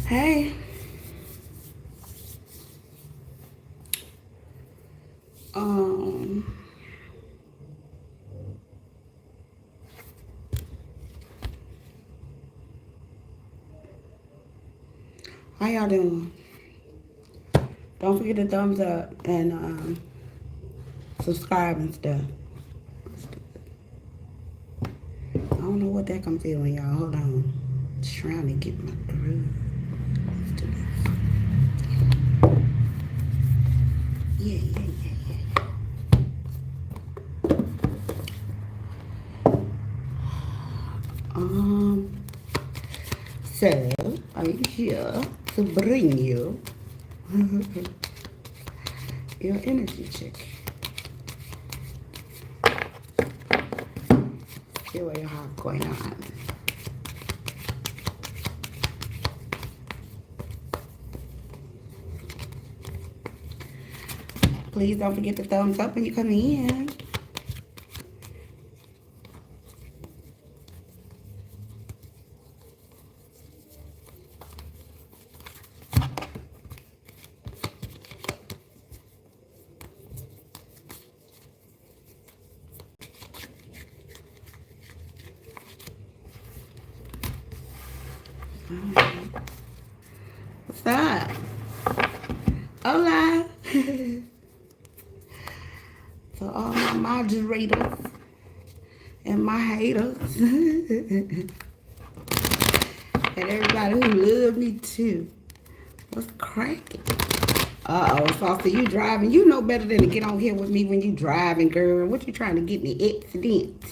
Hey. Um. How y'all doing? Don't forget to thumbs up and subscribe and stuff. I don't know what that comes in, y'all. Hold on. Just trying to get my groove. Let's do this. Yeah. So I'm here to bring you your energy check. See what you have going on. Please don't forget to thumbs up when you come in. What's up? Hola. To all my moderators and my haters. And everybody who love me too. What's cracking? Uh-oh, Saucy, you driving. You know better than to get on here with me when you driving, girl. What you trying to get in the accident?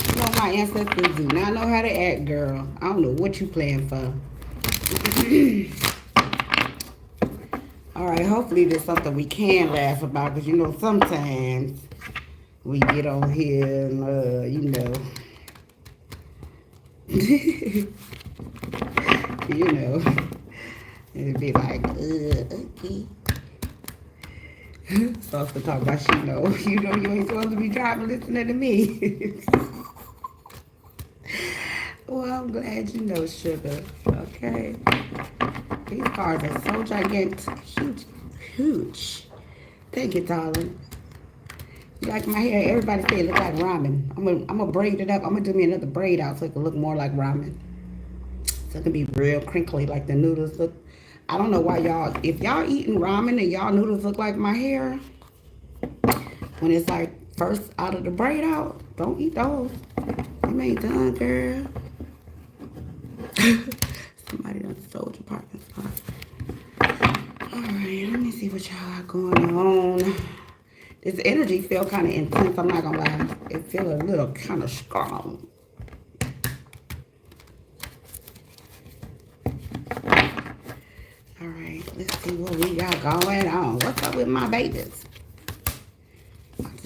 You know my ancestors do not know how to act, girl. I don't know what you playing for. All right, hopefully there's something we can laugh about, because you know sometimes we get on here and you know you know, it'd be like okay. Supposed to talk about you know you ain't supposed to be driving listening to me. Well, I'm glad you know, sugar. Okay. These cards are so gigantic. Huge. Thank you, darling. You like my hair? Everybody say it look like ramen. I'm gonna braid it up. I'm gonna do me another braid out so it can look more like ramen. So it can be real crinkly like the noodles look. I don't know why y'all, if y'all eating ramen and y'all noodles look like my hair, when it's like first out of the braid out, don't eat those. Them ain't done, girl. Somebody done stole your parking spot. Alright, let me see what y'all got going on. This energy feel kind of intense, I'm not gonna lie. It feel a little kind of strong. Alright, let's see what we got going on. What's up with my babies?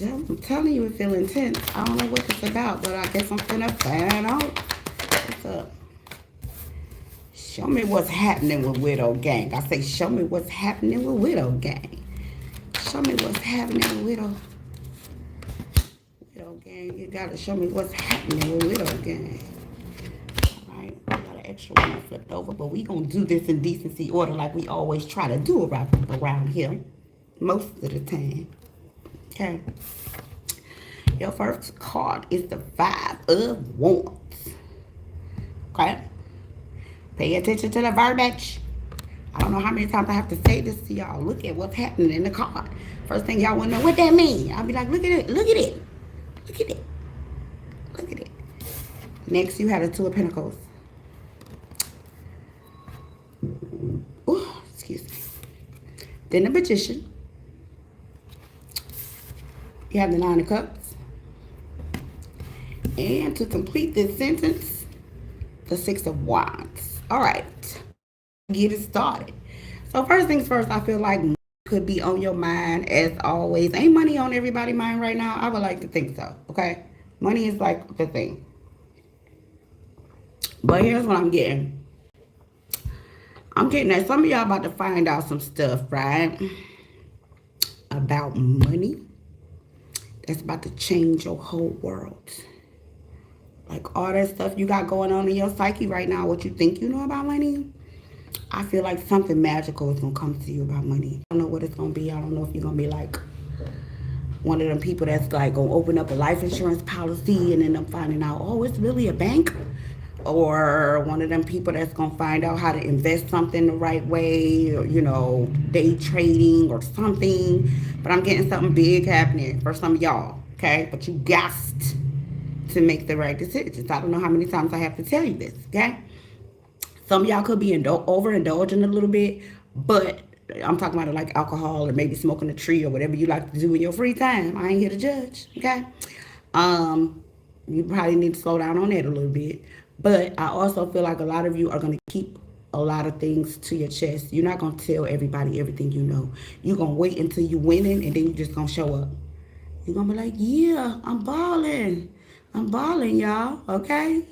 I'm telling you it feel intense. I don't know what it's about, but I guess I'm finna find out. What's up? Show me what's happening with Widow Gang. I say, show me what's happening with Widow Gang. Show me what's happening with Widow Gang. You gotta show me what's happening with Widow Gang. Alright, I got an extra one flipped over, but we gonna do this in decency order like we always try to do around here. Most of the time. Okay. Your first card is the Five of Wands. Okay? Pay attention to the verbiage. I don't know how many times I have to say this to y'all. Look at what's happening in the card. First thing y'all want to know what that means. I'll be like, look at it, look at it, look at it, look at it. Next, you have the Two of Pentacles. Ooh, excuse me. Then the Magician. You have the Nine of Cups. And to complete this sentence, the Six of Wands. All right, get it started. So first things first, I feel like could be on your mind as always. Ain't money on everybody's mind right now? I would like to think so, okay? Money is like the thing. But here's what I'm getting. I'm getting that some of y'all about to find out some stuff, right? About money. That's about to change your whole world. Like all that stuff you got going on in your psyche right now, what you think you know about money, I feel like something magical is going to come to you about money. I don't know what it's going to be. I don't know if you're going to be like one of them people that's like going to open up a life insurance policy and end up finding out, oh, it's really a bank. Or one of them people that's going to find out how to invest something the right way, or, you know, day trading or something. But I'm getting something big happening for some of y'all, okay? But you got to make the right decisions. I don't know how many times I have to tell you this, okay? Some of y'all could be overindulging a little bit, but I'm talking about like alcohol or maybe smoking a tree or whatever you like to do in your free time. I ain't here to judge, okay? You probably need to slow down on that a little bit. But I also feel like a lot of you are going to keep a lot of things to your chest. You're not going to tell everybody everything you know. You're going to wait until you winning, and then you're just going to show up. You're going to be like, yeah, I'm balling. I'm balling, y'all, okay?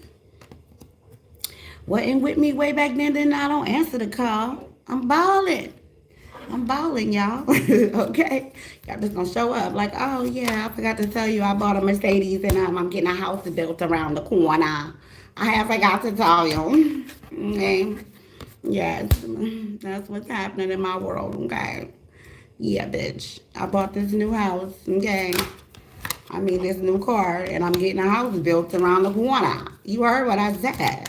Wasn't with me way back then I don't answer the call. I'm balling. I'm balling, y'all. Okay? Y'all just gonna show up like, oh, yeah, I forgot to tell you I bought a Mercedes and I'm getting a house built around the corner. I forgot to tell you. Okay? Yes, that's what's happening in my world, okay? Yeah, bitch. I bought this new house, okay? I mean, this new car, and I'm getting a house built around the corner. You heard what I said.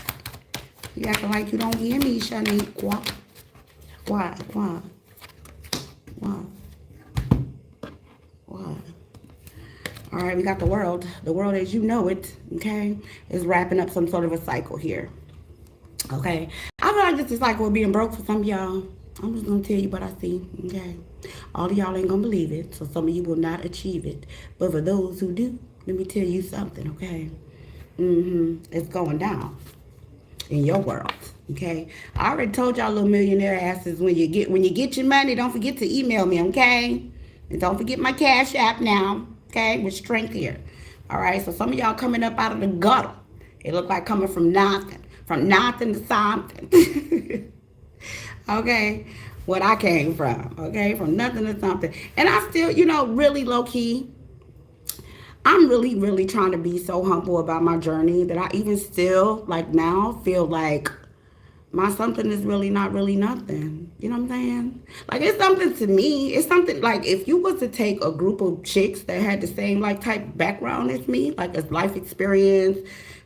You acting like you don't hear me, Shaniqua. Why? All right, we got the world. The world as you know it, okay, is wrapping up some sort of a cycle here. Okay? I feel like this is cycle of being broke for some of y'all. I'm just going to tell you what I see, okay? All of y'all ain't going to believe it, so some of you will not achieve it. But for those who do, let me tell you something, okay? It's going down in your world, okay? I already told y'all little millionaire asses, when you get your money, don't forget to email me, okay? And don't forget my Cash App now, okay? With strength here. All right, so some of y'all coming up out of the gutter. It look like coming from nothing to something. Okay, what I came from, okay? From nothing to something. And I still, you know, really low key, I'm really trying to be so humble about my journey that I even still, like now, feel like my something is really not really nothing. You know what I'm saying? Like, it's something to me. It's something like if you was to take a group of chicks that had the same like type background as me, like as life experience,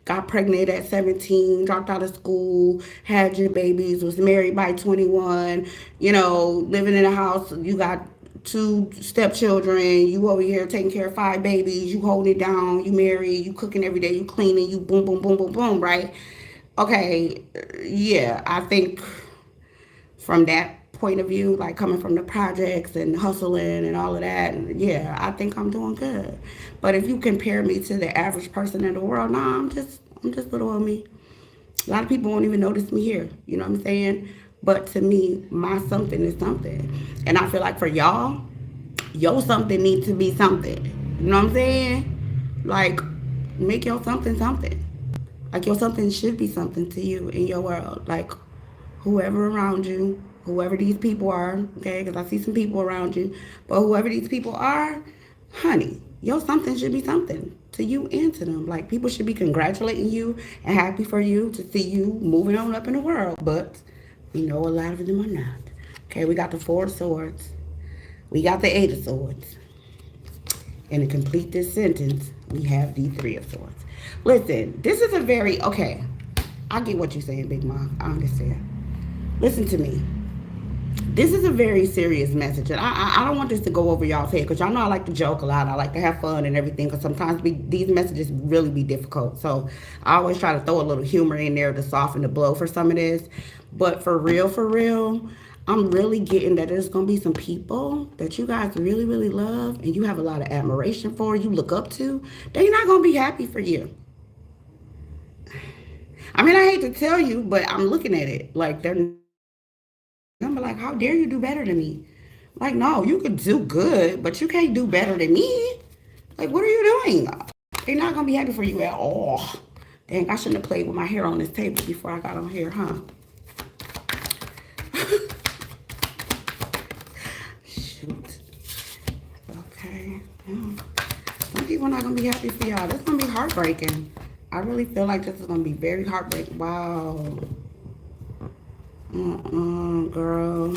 got pregnant at 17, dropped out of school, had your babies, was married by 21, you know, living in a house, you got 2 stepchildren, you over here taking care of 5 babies, you holding it down, you married, you cooking every day, you cleaning, you boom, right? Okay, yeah, I think from that point of view, like coming from the projects and hustling and all of that, yeah, I think I'm doing good. But if you compare me to the average person in the world, nah, I'm just little old me. A lot of people won't even notice me here. You know what I'm saying? But to me, my something is something. And I feel like for y'all, your something needs to be something. You know what I'm saying? Like, make your something something. Like, your something should be something to you in your world. Like, whoever around you, whoever these people are, okay? Because I see some people around you. But whoever these people are, honey, your something should be something to you and to them. Like, people should be congratulating you and happy for you to see you moving on up in the world. But we know a lot of them are not. Okay, we got the 4 of Swords. We got the 8 of Swords. And to complete this sentence, we have the 3 of Swords. Listen, this is a very, okay, I get what you're saying, Big Mom. I understand. Listen to me. This is a very serious message, and I don't want this to go over y'all's head, because y'all know I like to joke a lot. I like to have fun and everything, because sometimes these messages really be difficult. So I always try to throw a little humor in there to soften the blow for some of this. But for real, I'm really getting that there's going to be some people that you guys really love, and you have a lot of admiration for, you look up to. They're not going to be happy for you. I mean, I hate to tell you, but I'm looking at it like they're gonna be like, how dare you do better than me? Like, no, you could do good, but you can't do better than me. Like, what are you doing? They're not gonna be happy for you at all. Dang, I shouldn't have played with my hair on this table before I got on here, huh? Shoot. Okay. Some people are not gonna be happy for y'all. This is gonna be heartbreaking. I really feel like this is gonna be very heartbreaking. Wow. Girl.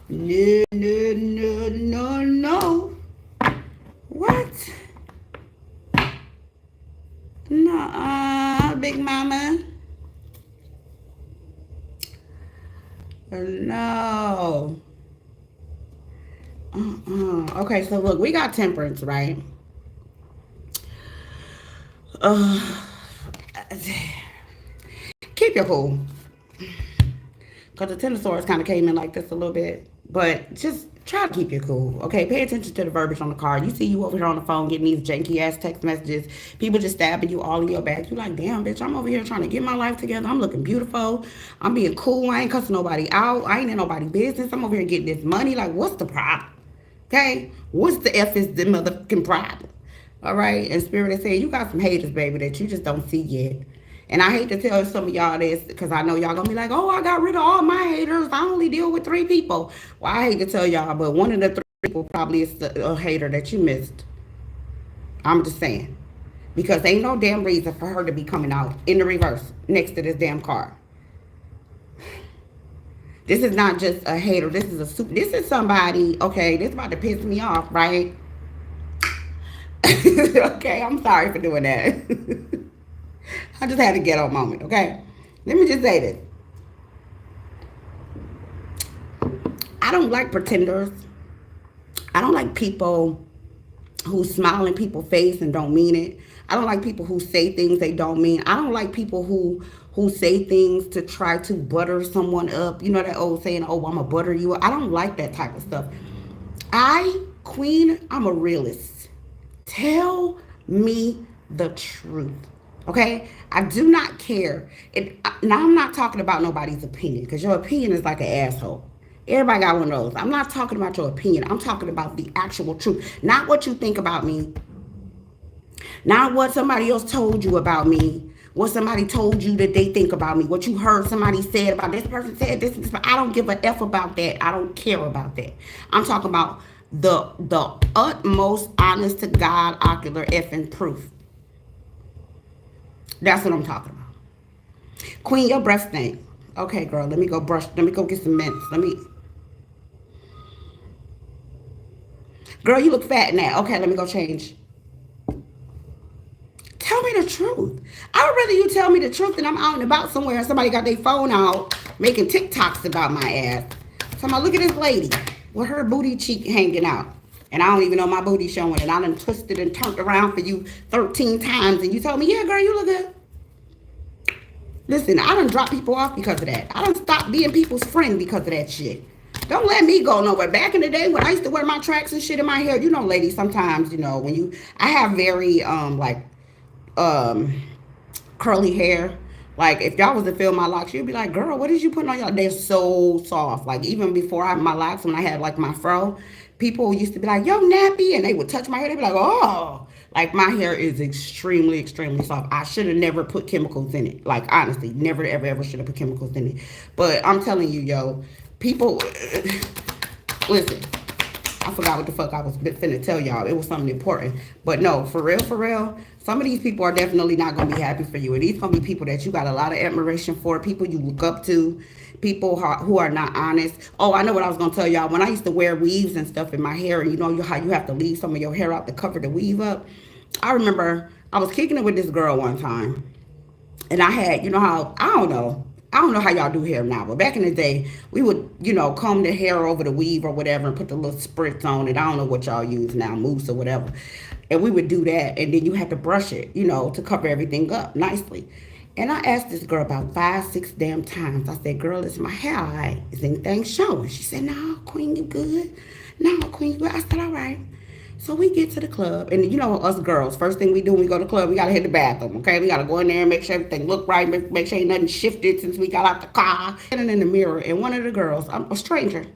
No, no, no, no, no. What? Nuh-uh, big mama. No. Okay, so look, we got temperance, right? Keep your cool. Because the Ten of Swords kind of came in like this a little bit. But just try to keep your cool, okay? Pay attention to the verbiage on the card. You see you over here on the phone getting these janky-ass text messages. People just stabbing you all in your back. You like, damn, bitch, I'm over here trying to get my life together. I'm looking beautiful. I'm being cool. I ain't cussing nobody out. I ain't in nobody's business. I'm over here getting this money. Like, what's the problem? Okay? What's the F is the motherfucking problem? All right? And Spirit is saying, you got some haters, baby, that you just don't see yet. And I hate to tell some of y'all this because I know y'all gonna be like, oh, I got rid of all my haters. I only deal with 3 people. Well, I hate to tell y'all, but one of the 3 people probably is a hater that you missed. I'm just saying. Because ain't no damn reason for her to be coming out in the reverse next to this damn card. This is not just a hater. This is somebody, okay, this is about to piss me off, right? Okay, I'm sorry for doing that. I just had a ghetto moment, okay? Let me just say this. I don't like pretenders. I don't like people who smile in people's face and don't mean it. I don't like people who say things they don't mean. I don't like people who say things to try to butter someone up. You know that old saying, oh, I'm going to butter you up. I don't like that type of stuff. Queen, I'm a realist. Tell me the truth. Okay? I do not care. Now, I'm not talking about nobody's opinion because your opinion is like an asshole. Everybody got one of those. I'm not talking about your opinion. I'm talking about the actual truth. Not what you think about me. Not what somebody else told you about me. What somebody told you that they think about me. What you heard somebody said about this person said this. I don't give a F about that. I don't care about that. I'm talking about the utmost honest to God ocular effing proof. That's what I'm talking about. Queen, your breath stink. Okay, girl, let me go brush. Let me go get some mints. Girl, you look fat now. Okay, let me go change. Tell me the truth. I would rather you tell me the truth than I'm out and about somewhere and somebody got their phone out making TikToks about my ass. So I'm like, look at this lady with her booty cheek hanging out. And I don't even know my booty showing. And I done twisted and turned around for you 13 times. And you told me, yeah, girl, you look good. Listen, I done dropped people off because of that. I done stopped being people's friend because of that shit. Don't let me go nowhere. Back in the day when I used to wear my tracks and shit in my hair, you know, ladies, sometimes, you know, when I have very, curly hair. Like, if y'all was to feel my locks, you'd be like, girl, what is you putting on y'all? They're so soft. Like, even before I had my locks, when I had, like, my fro, people used to be like, yo, nappy. And they would touch my hair. They'd be like, oh. Like, my hair is extremely, extremely soft. I should have never put chemicals in it. Like, honestly, never, ever, ever should have put chemicals in it. But I'm telling you, yo, people, listen. I forgot what the fuck I was finna tell y'all. It was something important. But no, for real, some of these people are definitely not going to be happy for you. And these going to be people that you got a lot of admiration for, people you look up to, people who are not honest. Oh, I know what I was going to tell y'all. When I used to wear weaves and stuff in my hair, and you know how you have to leave some of your hair out to cover the weave up. I remember I was kicking it with this girl one time. And I had, you know how, I don't know how y'all do hair now, but back in the day, we would, you know, comb the hair over the weave or whatever and put the little spritz on it. I don't know what y'all use now, mousse or whatever. And we would do that, and then you had to brush it, you know, to cover everything up nicely. And I asked this girl about 5, 6 damn times. I said, girl, is my hair all right? Is anything showing? She said, no, Queen, you good? No, Queen, you good? I said, all right. So we get to the club, and you know us girls, first thing we do when we go to the club, we got to hit the bathroom, okay? We got to go in there and make sure everything look right, make sure ain't nothing shifted since we got out the car. Standing in the mirror, and one of the girls, a stranger,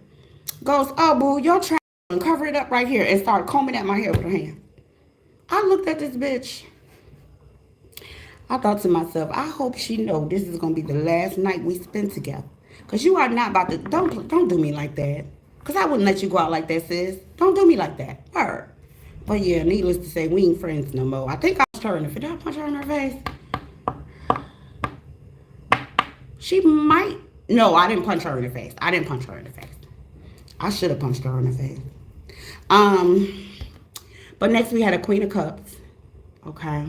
goes, oh, boo, your trash, and cover it up right here, and started combing at my hair with her hand. I looked at this bitch. I thought to myself, I hope she know this is going to be the last night we spend together. Because you are not about to, don't do me like that. Because I wouldn't let you go out like that, sis. Don't do me like that. Word. But yeah, needless to say, we ain't friends no more. I think I was turning. Did I punch her in her face? She might No, I didn't punch her in the face. I didn't punch her in the face. I should have punched her in the face. Um, but next we had a Queen of Cups. Okay.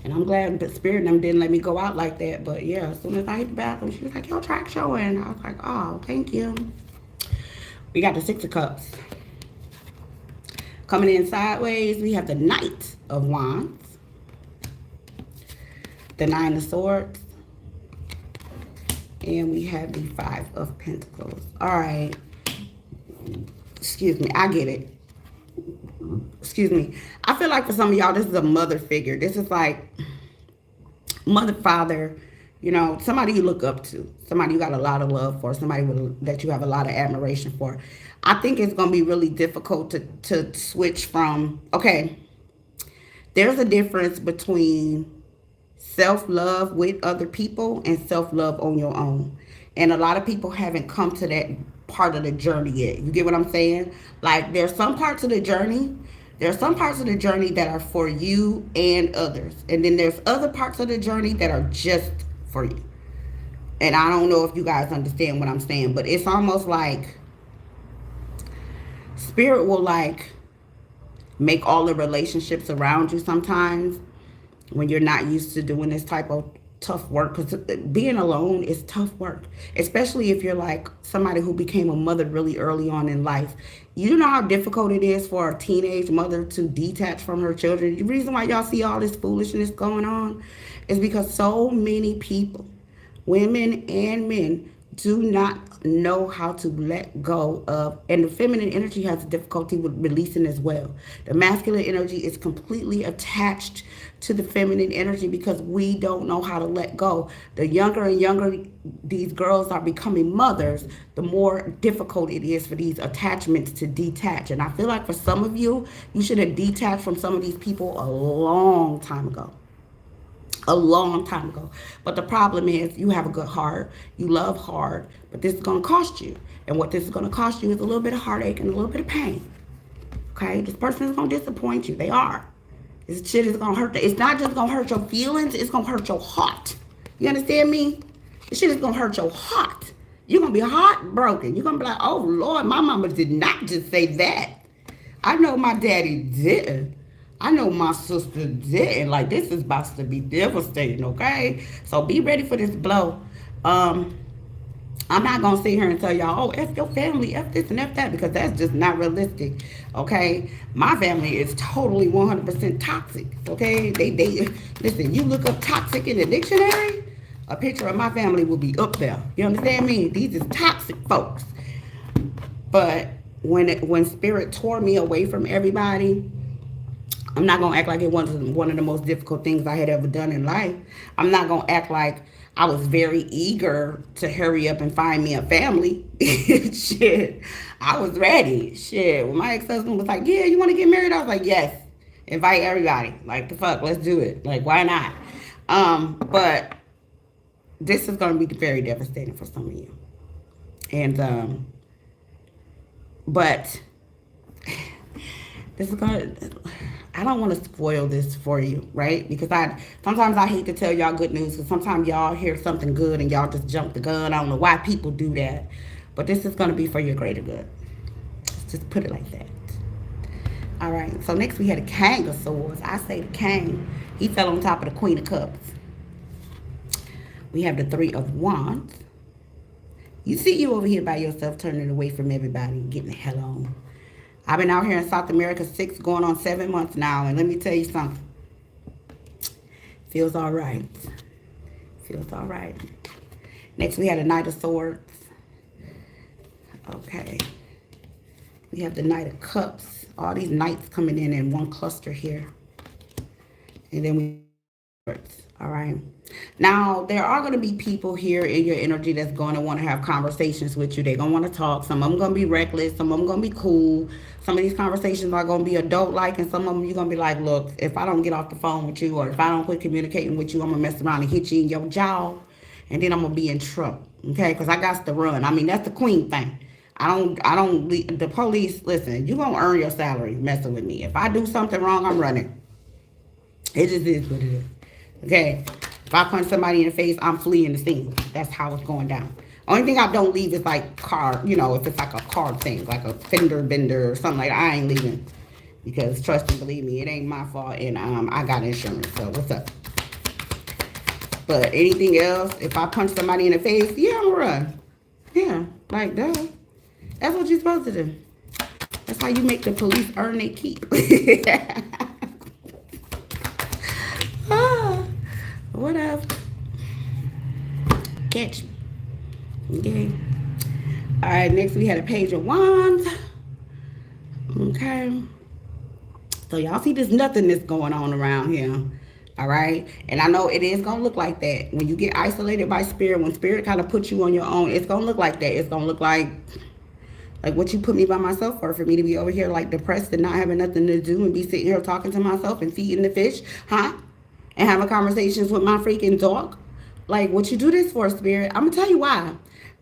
And I'm glad the spirit and them didn't let me go out like that. But yeah, as soon as I hit the bathroom, she was like, your track showing. I was like, oh, thank you. We got the Six of Cups. Coming in sideways, we have the Knight of Wands. The Nine of Swords. And we have the Five of Pentacles. All right. Excuse me. I get it. Excuse me. I feel like for some of y'all, this is a mother figure. This is like mother, father, you know, somebody you look up to, somebody you got a lot of love for, somebody that you have a lot of admiration for. I think it's going to be really difficult to switch from, okay, there's a difference between self-love with other people and self-love on your own. And a lot of people haven't come to that part of the journey yet. You get what I'm saying? Like, there's some parts of the journey. There are some parts of the journey that are for you and others. And then there's other parts of the journey that are just for you. And I don't know if you guys understand what I'm saying, but it's almost like spirit will like make all the relationships around you sometimes when you're not used to doing this type of tough work, because being alone is tough work, especially if you're like somebody who became a mother really early on in life. You know how difficult it is for a teenage mother to detach from her children. The reason why y'all see all this foolishness going on is because so many people, women and men, do not know how to let go of, and the feminine energy has difficulty with releasing as well. The masculine energy is completely attached to the feminine energy because we don't know how to let go. The younger and younger these girls are becoming mothers, the more difficult it is for these attachments to detach. And I feel like for some of you, you should have detached from some of these people a long time ago. A long time ago. But the problem is you have a good heart, you love hard, but this is going to cost you. And what this is going to cost you is a little bit of heartache and a little bit of pain. Okay? This person is going to disappoint you. They are. This shit is going to hurt. It's not just going to hurt your feelings, it's going to hurt your heart. You understand me? This shit is going to hurt your heart. You're going to be heartbroken. You're going to be like, oh, Lord, my mama did not just say that. I know my daddy didn't. I know my sister didn't. Like, this is about to be devastating, okay? So be ready for this blow. I'm not going to sit here and tell y'all, oh, F your family, F this and F that, because that's just not realistic, okay? My family is totally 100% toxic, okay? They listen, you look up toxic in the dictionary, a picture of my family will be up there. You understand me? These is toxic folks. But when spirit tore me away from everybody, I'm not going to act like it wasn't one of the most difficult things I had ever done in life. I'm not going to act like I was very eager to hurry up and find me a family. Shit. I was ready. Shit. When my ex-husband was like, yeah, you want to get married? I was like, yes. Invite everybody. Like, the fuck, let's do it. Like, why not? But this is going to be very devastating for some of you. And, but this is going to... I don't want to spoil this for you, right? Because sometimes I hate to tell y'all good news, because sometimes y'all hear something good and y'all just jump the gun. I don't know why people do that. But this is going to be for your greater good. Let's just put it like that. All right. So next we had a King of Swords. I say the King. He fell on top of the Queen of Cups. We have the Three of Wands. You see you over here by yourself, turning away from everybody and getting the hell on. I've been out here in South America 6 going on 7 months now, and let me tell you something. Feels all right. Feels all right. Next, we had a Knight of Swords. Okay. We have the Knight of Cups. All these knights coming in one cluster here. And then we... All right. Now, there are going to be people here in your energy that's going to want to have conversations with you. They're going to want to talk. Some of them going to be reckless. Some of them going to be cool. Some of these conversations are going to be adult-like, and some of them you're going to be like, look, if I don't get off the phone with you, or if I don't quit communicating with you, I'm going to mess around and hit you in your jaw, and then I'm going to be in trouble, okay? Because I got to run. I mean, that's the queen thing. The police, listen, you're going to earn your salary messing with me. If I do something wrong, I'm running. It just is what it is. Okay, If I punch somebody in the face, I'm fleeing the scene. That's how it's going down. Only thing I don't leave is like car, you know, if it's like a car thing, like a fender bender or something like that, I ain't leaving. Because trust and believe me, it ain't my fault, and I got insurance, so what's up? But anything else, if I punch somebody in the face, yeah, I'm gonna run. Yeah, like duh. That's what you're supposed to do. That's how you make the police earn their keep. Ah, whatever. Catch me. Okay. All right, next we had a page of wands. Okay. So y'all see this nothingness going on around here. All right. And I know it is going to look like that. When you get isolated by spirit, when spirit kind of puts you on your own, it's going to look like that. It's going to look like what you put me by myself for me to be over here like depressed and not having nothing to do and be sitting here talking to myself and feeding the fish, huh? And having conversations with my freaking dog. Like, what you do this for, spirit? I'm going to tell you why.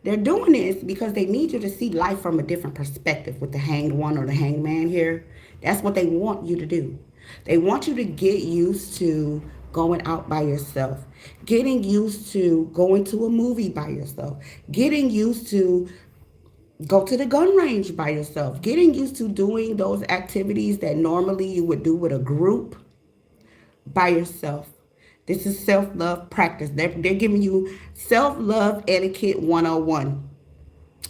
They're doing this because they need you to see life from a different perspective with the hanged one or the hanged man here. That's what they want you to do. They want you to get used to going out by yourself, getting used to going to a movie by yourself, getting used to go to the gun range by yourself, getting used to doing those activities that normally you would do with a group by yourself. This is self-love practice. They're giving you self-love etiquette 101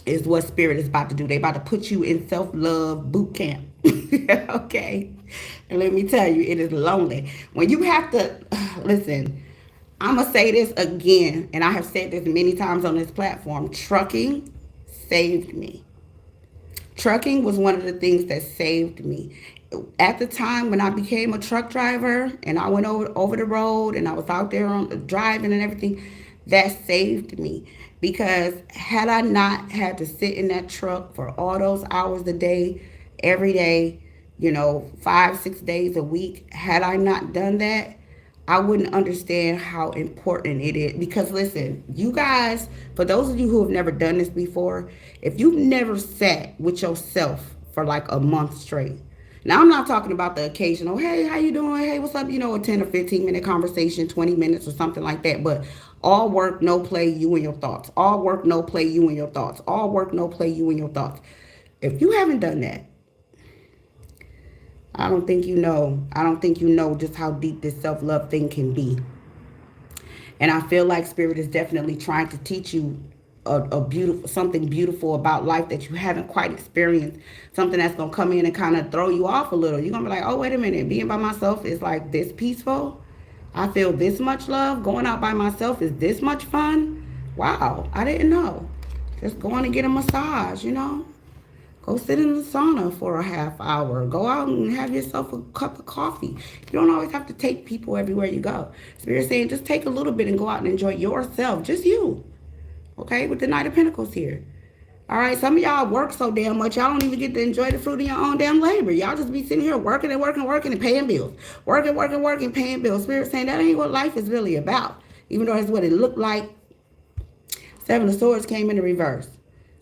is what spirit is about to do. They about to put you in self-love boot camp. Okay? And let me tell you, it is lonely. When you have to, listen, I'm going to say this again, and I have said this many times on this platform. Trucking saved me. Trucking was one of the things that saved me. At the time when I became a truck driver and I went over the road and I was out there on driving and everything, that saved me. Because had I not had to sit in that truck for all those hours a day, every day, 5-6 days a week, had I not done that, I wouldn't understand how important it is. Because listen, you guys, for those of you who have never done this before, if you've never sat with yourself for like a month straight, now I'm not talking about the occasional, hey, how you doing? Hey, what's up? A 10 or 15 minute conversation, 20 minutes or something like that. But all work, no play, you and your thoughts. All work, no play, you and your thoughts. All work, no play, you and your thoughts. If you haven't done that, I don't think you know just how deep this self-love thing can be. And I feel like spirit is definitely trying to teach you something beautiful about life that you haven't quite experienced. Something that's going to come in and kind of throw you off a little. You're going to be like, oh, wait a minute. Being by myself is like this peaceful. I feel this much love. Going out by myself is this much fun. Wow, I didn't know. Just going to get a massage, Go sit in the sauna for a half hour. Go out and have yourself a cup of coffee. You don't always have to take people everywhere you go. Spirit's saying just take a little bit and go out and enjoy yourself. Just you. Okay? With the Knight of Pentacles here. All right? Some of y'all work so damn much, y'all don't even get to enjoy the fruit of your own damn labor. Y'all just be sitting here working and working and working and paying bills. Working, paying bills. Spirit's saying that ain't what life is really about. Even though that's what it looked like. Seven of Swords came in the reverse.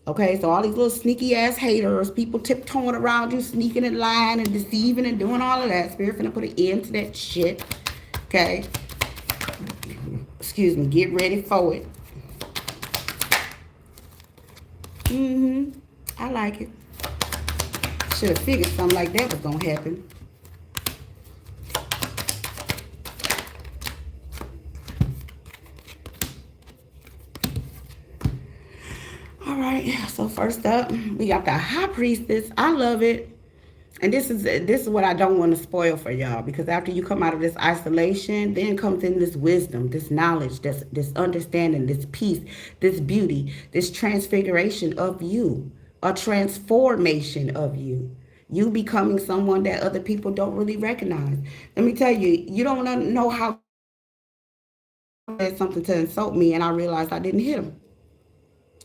Okay, so all these little sneaky ass haters, people tiptoeing around you, sneaking and lying and deceiving and doing all of that. Spirit finna put an end to that shit. Okay. Excuse me. Get ready for it. I like it. Should have figured something like that was gonna happen. So first up, we got the High Priestess. I love it. And this is what I don't want to spoil for y'all, because after you come out of this isolation, then comes in this wisdom, this knowledge, this understanding, this peace, this beauty, this transfiguration of you, a transformation of you. You becoming someone that other people don't really recognize. Let me tell you, you don't know how I said something to insult me and I realized I didn't hit him.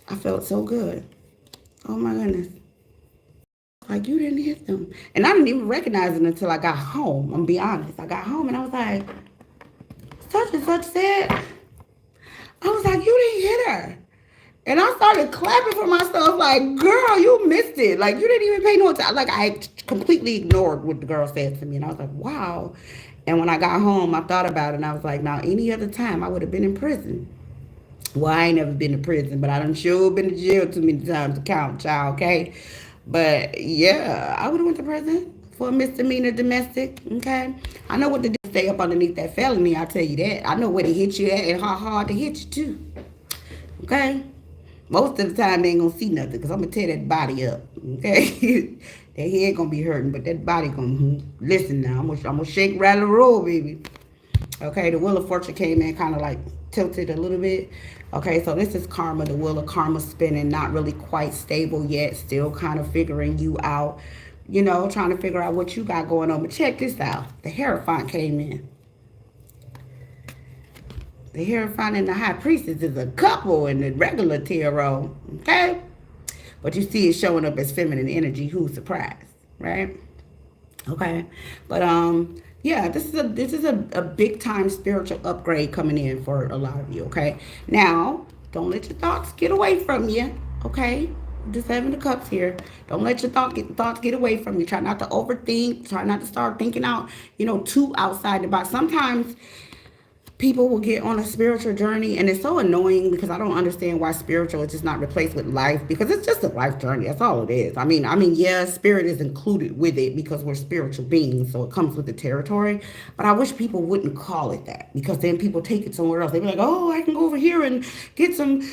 I felt so good. Oh my goodness. Like, you didn't hit them. And I didn't even recognize it until I got home. I'm gonna be honest. I got home and I was like, such and such said. I was like, you didn't hit her. And I started clapping for myself like, girl, you missed it. Like, you didn't even pay no attention. Like, I completely ignored what the girl said to me. And I was like, wow. And when I got home, I thought about it, and I was like, now, any other time, I would have been in prison. Well, I ain't never been to prison, but I done sure been to jail too many times to count, child, okay? But, yeah, I would have went to prison for a misdemeanor domestic, okay? I know what to do to stay up underneath that felony, I'll tell you that. I know where to hit you at and how hard to hit you, too, okay? Most of the time, they ain't gonna see nothing because I'm gonna tear that body up. Okay, that head gonna be hurting, but that body gonna listen now. I'm gonna shake, rattle, roll, baby. Okay, the Wheel of Fortune came in kind of like tilted a little bit. Okay, so this is karma, the Wheel of Karma spinning, not really quite stable yet, still kind of figuring you out. You know, trying to figure out what you got going on. But check this out: the Hierophant came in. The Hierophant and the High Priestess is a couple in the regular tarot, okay? But you see it showing up as feminine energy. Who's surprised, right? Okay, but yeah, this is a big time spiritual upgrade coming in for a lot of you. Okay, now don't let your thoughts get away from you. Okay, just having the cups here. Don't let your thoughts get away from you. Try not to overthink. Try not to start thinking out, too outside the box. Sometimes people will get on a spiritual journey, and it's so annoying because I don't understand why spiritual is just not replaced with life, because it's just a life journey. That's all it is. I mean, yeah, spirit is included with it because we're spiritual beings, so it comes with the territory. But I wish people wouldn't call it that, because then people take it somewhere else. They be like, oh, I can go over here and get some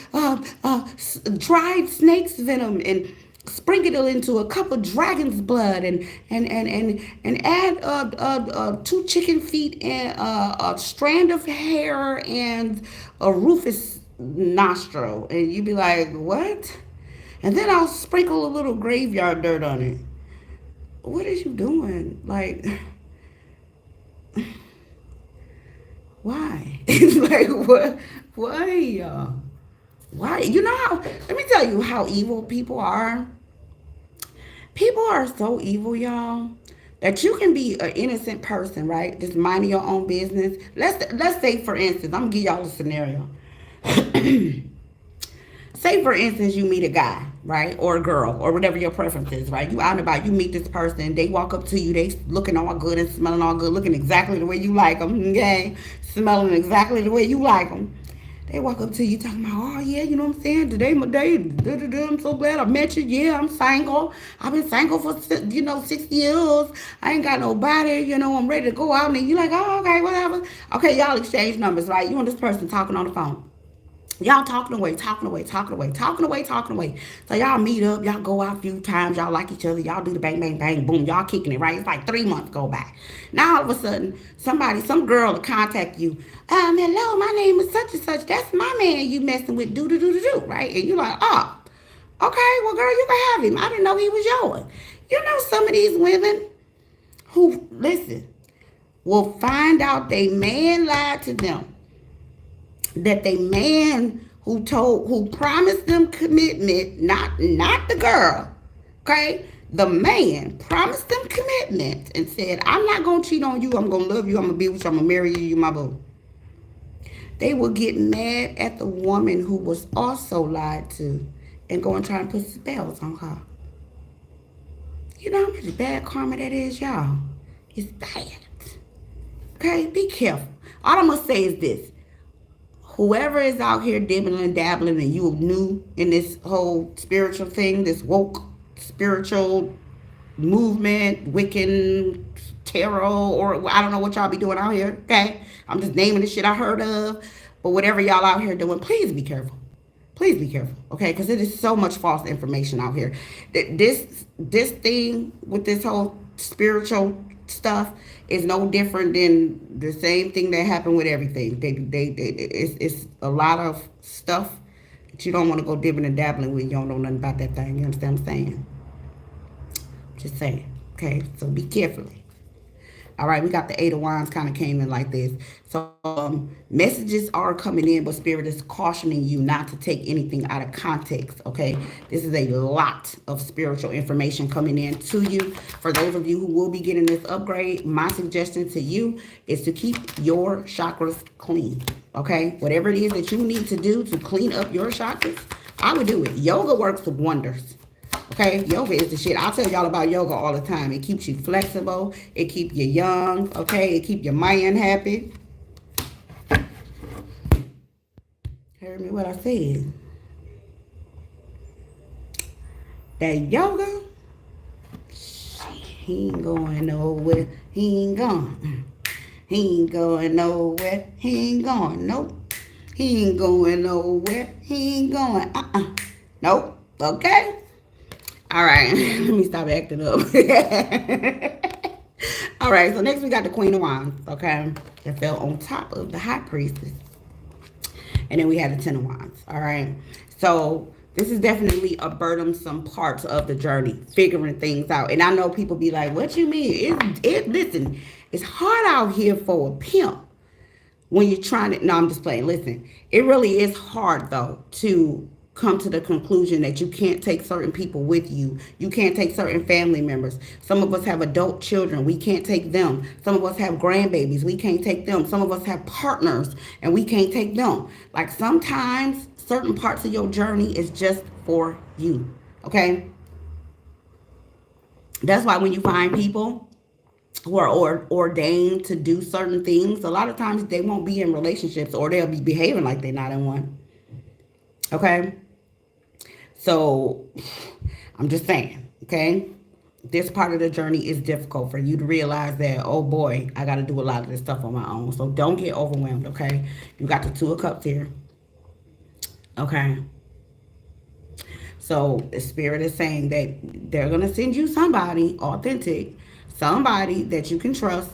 dried snake's venom and sprinkle it into a cup of dragon's blood and add 2 chicken feet and a strand of hair and a rufous nostril, and you be like, what? And then I'll sprinkle a little graveyard dirt on it. What is you doing? Like, why? It's like, what? Why, y'all? Why? You know how? Let me tell you how evil people are. People are so evil, y'all, that you can be an innocent person, right? Just minding your own business. Let's say, for instance, I'm gonna give y'all a scenario. Say, for instance, you meet a guy, right, or a girl, or whatever your preference is, right? You out and about, you meet this person, they walk up to you, they looking all good and smelling all good, looking exactly the way you like them, okay? Smelling exactly the way you like them. They walk up to you talking about, oh yeah, you know what I'm saying? Today my day. I'm so glad I met you. Yeah, I'm single. I've been single for 6 years. I ain't got nobody. I'm ready to go out. And you like, oh, okay, whatever. Okay, y'all exchange numbers, right? You and this person talking on the phone. Y'all talking away. So y'all meet up, y'all go out a few times, y'all like each other, y'all do the bang, bang, bang, boom, y'all kicking it, right? It's like 3 months go by. Now all of a sudden, some girl will contact you. Hello, my name is such and such. That's my man you messing with, do, right? And you like, oh, okay, well, girl, you can have him. I didn't know he was yours. You know, some of these women who, listen, will find out they man lied to them, that they man who promised them commitment, not the girl, okay? The man promised them commitment and said, I'm not gonna cheat on you, I'm gonna love you, I'm gonna be with you, I'm gonna marry you, you my boo. They will get mad at the woman who was also lied to and go and try and put spells on her. You know how much bad karma that is, y'all? It's bad. Okay, be careful. All I'm gonna say is this: whoever is out here dibbling and dabbling and you new in this whole spiritual thing, this woke spiritual movement, Wiccan, tarot, or I don't know what y'all be doing out here, okay? I'm just naming the shit I heard of. But whatever y'all out here doing, please be careful. Please be careful, okay? Because it is so much false information out here. This thing with this whole spiritual stuff is no different than the same thing that happened with everything. It's a lot of stuff that you don't want to go dibbing and dabbling with. You don't know nothing about that thing. You understand what I'm saying? Just saying, okay? So be careful. All right, we got the Eight of Wands kind of came in like this. So messages are coming in, but Spirit is cautioning you not to take anything out of context, okay? This is a lot of spiritual information coming in to you. For those of you who will be getting this upgrade, my suggestion to you is to keep your chakras clean, okay? Whatever it is that you need to do to clean up your chakras, I would do it. Yoga works wonders. Okay, yoga is the shit. I'll tell y'all about yoga all the time. It keeps you flexible. It keeps you young. Okay, it keeps your mind happy. Heard me what I said? That yoga, he ain't going nowhere. He ain't gone. He ain't going nowhere. He ain't going. Nope. He ain't going nowhere. He ain't going. Nope. Okay. All right. Let me stop acting up. All right. So next we got the Queen of Wands. Okay. That fell on top of the High Priestess. And then we have the Ten of Wands. All right. So this is definitely a burdensome part of the journey, figuring things out. And I know people be like, what you mean? Listen, it's hard out here for a pimp when you're trying to, no, I'm just playing. Listen, it really is hard though to come to the conclusion that you can't take certain people with you. You can't take certain family members. Some of us have adult children. We can't take them. Some of us have grandbabies. We can't take them. Some of us have partners and we can't take them. Like sometimes certain parts of your journey is just for you. Okay? That's why when you find people who are ordained to do certain things, a lot of times they won't be in relationships or they'll be behaving like they're not in one. Okay? So, I'm just saying, okay? This part of the journey is difficult for you to realize that, oh boy, I got to do a lot of this stuff on my own. So, don't get overwhelmed, okay? You got the Two of Cups here. Okay? So, the Spirit is saying that they're going to send you somebody authentic, somebody that you can trust,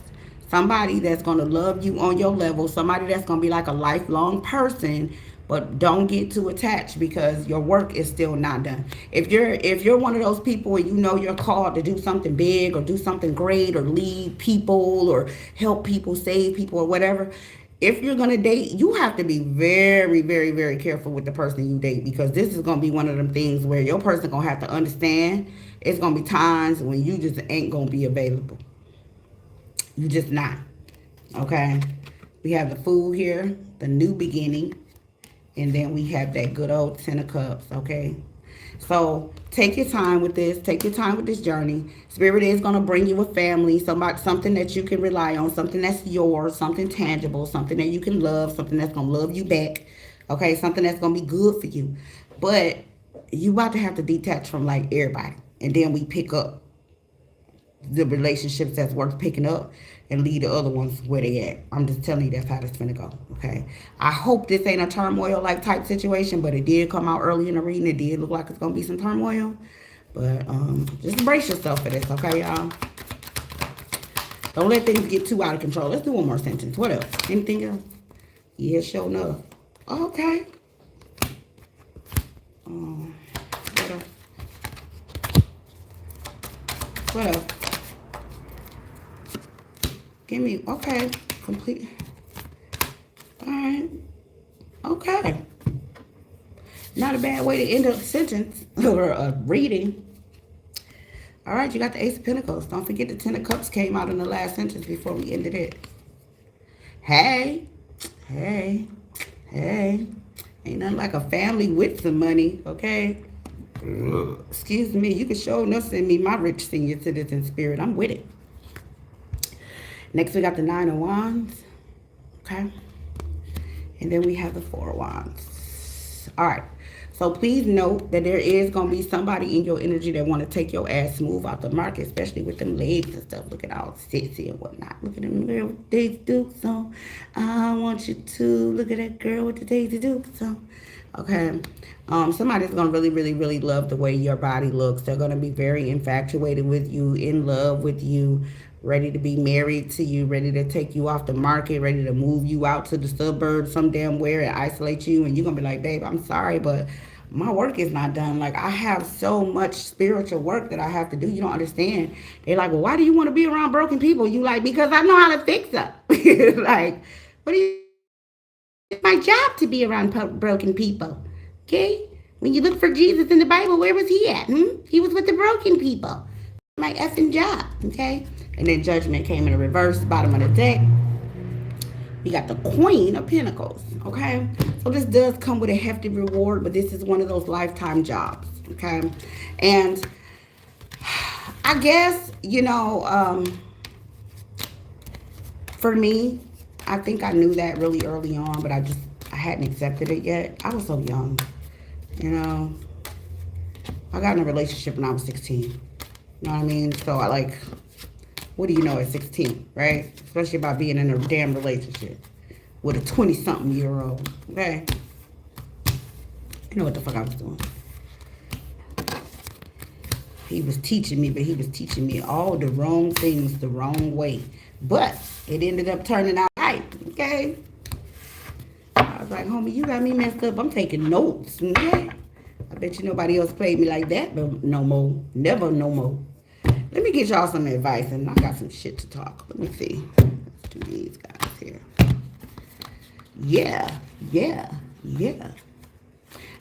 somebody that's going to love you on your level, somebody that's going to be like a lifelong person. But don't get too attached because your work is still not done. If you're one of those people and you know you're called to do something big or do something great or lead people or help people, save people or whatever, if you're going to date, you have to be very, very, very careful with the person you date because this is going to be one of them things where your person going to have to understand it's going to be times when you just ain't going to be available. You just not. Okay? We have the Fool here, the new beginning. And then we have that good old Ten of Cups, okay? So take your time with this. Take your time with this journey. Spirit is going to bring you a family, something that you can rely on, something that's yours, something tangible, something that you can love, something that's going to love you back, okay? Something that's going to be good for you. But you about to have to detach from, like, everybody. And then we pick up the relationships that's worth picking up and leave the other ones where they at. I'm just telling you that's how it's gonna go, okay? I hope this ain't a turmoil-like type situation, but it did come out early in the reading. It did look like it's gonna be some turmoil. But just brace yourself for this, okay, y'all? Don't let things get too out of control. Let's do one more sentence. What else? Anything else? Yeah, sure enough. Okay. What else? What else? Give me, okay, complete. All right, okay. Not a bad way to end a sentence or a reading. All right, you got the Ace of Pentacles. Don't forget the Ten of Cups came out in the last sentence before we ended it. Hey, hey, hey. Ain't nothing like a family with some money, okay? Excuse me, you can show enough send me my rich senior citizen spirit. I'm with it. Next, we got the Nine of Wands, okay? And then we have the Four of Wands. All right, so please note that there is going to be somebody in your energy that want to take your ass smooth out the market, especially with them legs and stuff, looking all sexy and whatnot. Look at them girl with the Daisy Dukes on. I want you to look at that girl with the Daisy Dukes on. Okay, somebody's going to really, really, really love the way your body looks. They're going to be very infatuated with you, in love with you, ready to be married to you, ready to take you off the market, ready to move you out to the suburbs some damn where and isolate you. And you're going to be like, babe, I'm sorry, but my work is not done. Like, I have so much spiritual work that I have to do. You don't understand. They're like, well, why do you want to be around broken people? You like, because I know how to fix them. Like, what do you... It's my job to be around broken people. Okay? When you look for Jesus in the Bible, where was he at? He was with the broken people. My effing job. Okay? And then Judgment came in the reverse, bottom of the deck. We got the Queen of Pentacles, okay? So this does come with a hefty reward, but this is one of those lifetime jobs, okay? Okay. And I guess, you know, for me, I think I knew that really early on, but I hadn't accepted it yet. I was so young, you know. I got in a relationship when I was 16. You know what I mean? So I like, what do you know at 16, right? Especially about being in a damn relationship with a 20-something-year-old, okay? You know what the fuck I was doing. He was teaching me, but he was teaching me all the wrong things the wrong way. But it ended up turning out right, okay? I was like, homie, you got me messed up. I'm taking notes, okay? I bet you nobody else played me like that, but no more. Never no more. Let me get y'all some advice, and I got some shit to talk. Let me see. Let's do these guys here. Yeah.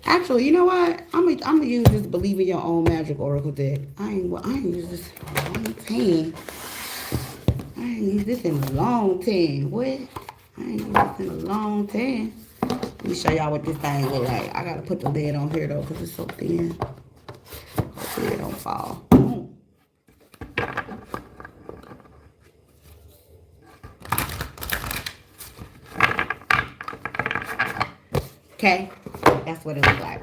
Actually, you know what? I'm gonna use this Believe in Your Own Magic Oracle deck. I ain't used this in a long time. I ain't used this in a long time. What? I ain't used this in a long time. Let me show y'all what this thing look like. I gotta put the lid on here though, because it's so thin. Hopefully it don't fall. Okay, that's what it looks like.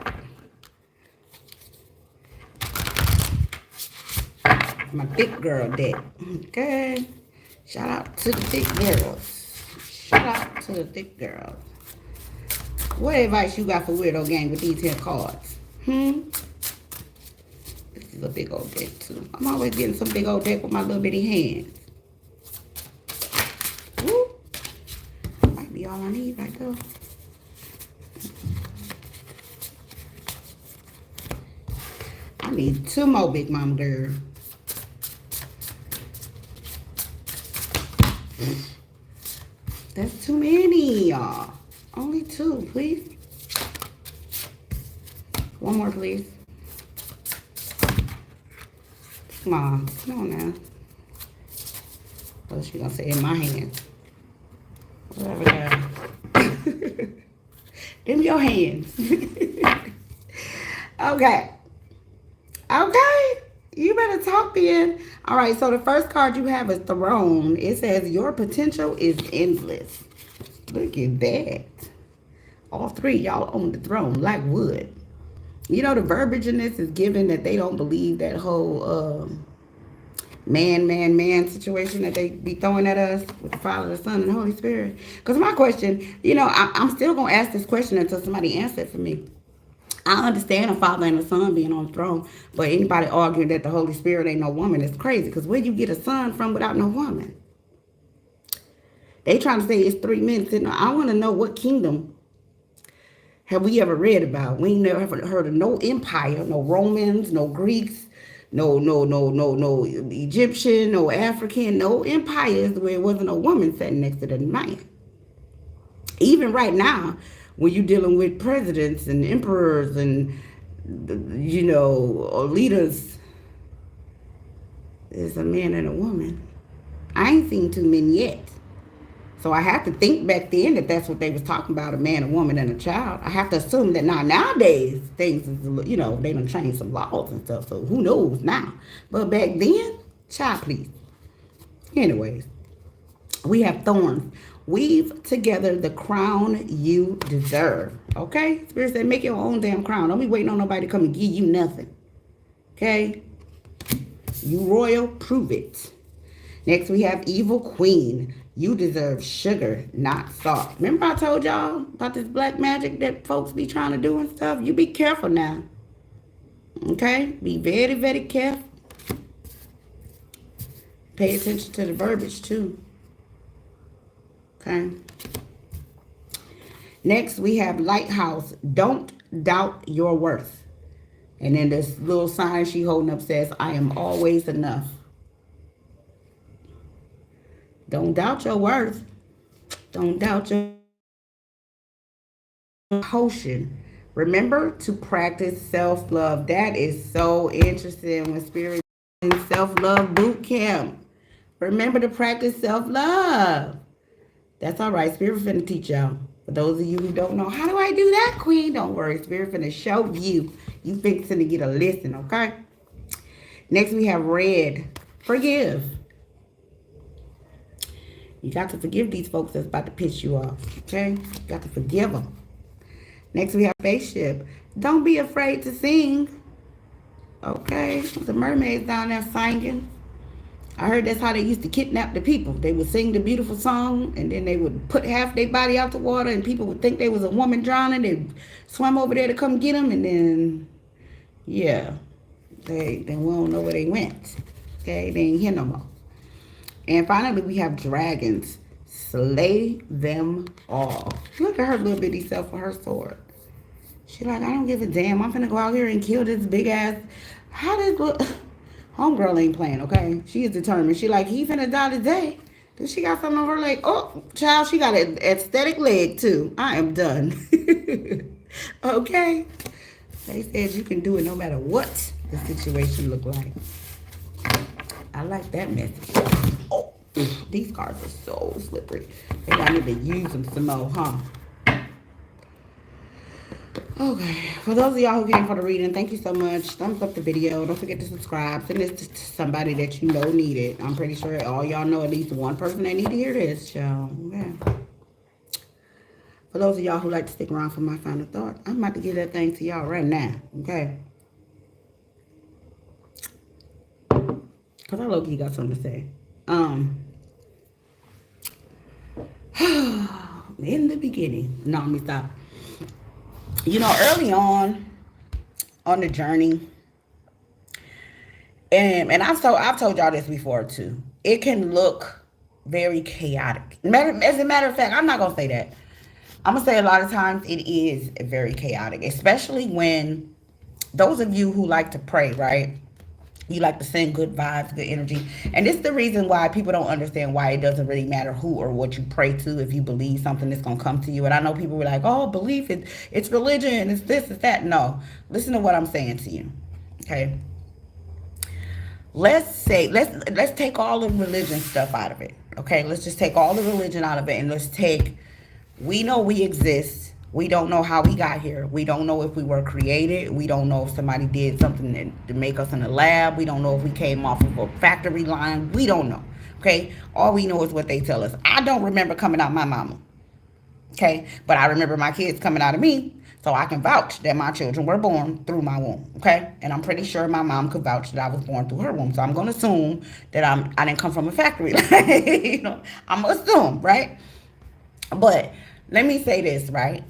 My thick girl deck. Okay. Shout out to the thick girls. Shout out to the thick girls. What advice you got for Weirdo Gang with these 10 cards? This is a big old deck too. I'm always getting some big old deck with my little bitty hands. Woo. Might be all I need right there. I need 2 more Big Mama girl. That's too many, y'all. Only 2, please. 1 more, please. Come on now. What's she gonna say in my hand? Whatever that. In your hands. Okay. You better talk then. All right, so the first card you have is Throne. It says your potential is endless. Look at that. All 3 y'all on the throne like wood. You know, the verbiage in this is given that they don't believe that whole man situation that they be throwing at us with the Father, the Son, and the Holy Spirit. Because my question, you know, I'm still going to ask this question until somebody answers it for me. I understand a father and a son being on the throne, but anybody arguing that the Holy Spirit ain't no woman is crazy. Because where you get a son from without no woman? They trying to say it's 3 minutes. I want to know what kingdom have we ever read about. We ain't never heard of no empire, no Romans, no Greeks, no Egyptian, no African, no empires where it wasn't a woman sitting next to the man. Even right now, when you're dealing with presidents and emperors and, you know, or leaders, there's a man and a woman. I ain't seen 2 men yet. So I have to think back then that that's what they was talking about, a man, a woman, and a child. I have to assume that nowadays, things is, you know, they done changed some laws and stuff, so who knows now. But back then, child, please. Anyways, we have thorns. Weave together the crown you deserve. Okay? Spirit said, make your own damn crown. Don't be waiting on nobody to come and give you nothing. Okay? You royal, prove it. Next, we have Evil Queen. You deserve sugar, not salt. Remember I told y'all about this black magic that folks be trying to do and stuff? You be careful now. Okay? Be very, very careful. Pay attention to the verbiage, too. Okay. Next, we have Lighthouse. Don't doubt your worth. And then this little sign she holding up says, I am always enough. Don't doubt your worth. Don't doubt your potion. Remember to practice self-love. That is so interesting when Spirit in self-love boot camp. Remember to practice self-love. That's all right. Spirit finna teach y'all. For those of you who don't know, how do I do that, Queen? Don't worry. Spirit finna show you. You fixing to get a lesson, okay? Next, we have red. Forgive. You got to forgive these folks that's about to piss you off, okay? You got to forgive them. Next, we have spaceship. Don't be afraid to sing, okay? The mermaids down there singing. I heard that's how they used to kidnap the people. They would sing the beautiful song, and then they would put half their body out the water, and people would think they was a woman drowning. They'd swim over there to come get them, and then, yeah, then we don't know where they went. Okay, they ain't here no more. And finally, we have dragons. Slay them all. Look at her little bitty self with her sword. She like, I don't give a damn. I'm finna go out here and kill this big ass. How does look? Homegirl ain't playing, okay? She is determined. She like, he finna die today. Then she got something on her leg. Oh, child, she got an aesthetic leg too. I am done. Okay? They said you can do it no matter what the situation look like. I like that message. Oh, these cards are so slippery. Maybe I need to use them some more, huh? Okay, for those of y'all who came for the reading, thank you so much. Thumbs up the video. Don't forget to subscribe. Send this to somebody that you know need it. I'm pretty sure all y'all know at least one person that need to hear this, y'all. Okay. For those of y'all who like to stick around for my final thought, I'm about to give that thing to y'all right now, okay? Because I low-key got something to say. In the beginning. No, let me stop. You know, early on the journey, and I've told y'all this before too, it can look very chaotic. As a matter of fact, I'm not going to say that. I'm going to say a lot of times it is very chaotic, especially when those of you who like to pray, right? You like to send good vibes, good energy. And this is the reason why people don't understand why it doesn't really matter who or what you pray to if you believe something that's going to come to you. And I know people were like, oh, belief, it's religion, it's this, it's that. No, listen to what I'm saying to you, okay? Let's take all the religion stuff out of it, okay? Let's just take all the religion out of it, and we know we exist. We don't know how we got here. We don't know if we were created. We don't know if somebody did something to make us in a lab. We don't know if we came off of a factory line. We don't know, okay? All we know is what they tell us. I don't remember coming out my mama, okay? But I remember my kids coming out of me, so I can vouch that my children were born through my womb, okay? And I'm pretty sure my mom could vouch that I was born through her womb. So I'm going to assume that I didn't come from a factory line. You know, I'm going to assume, right? But let me say this, right?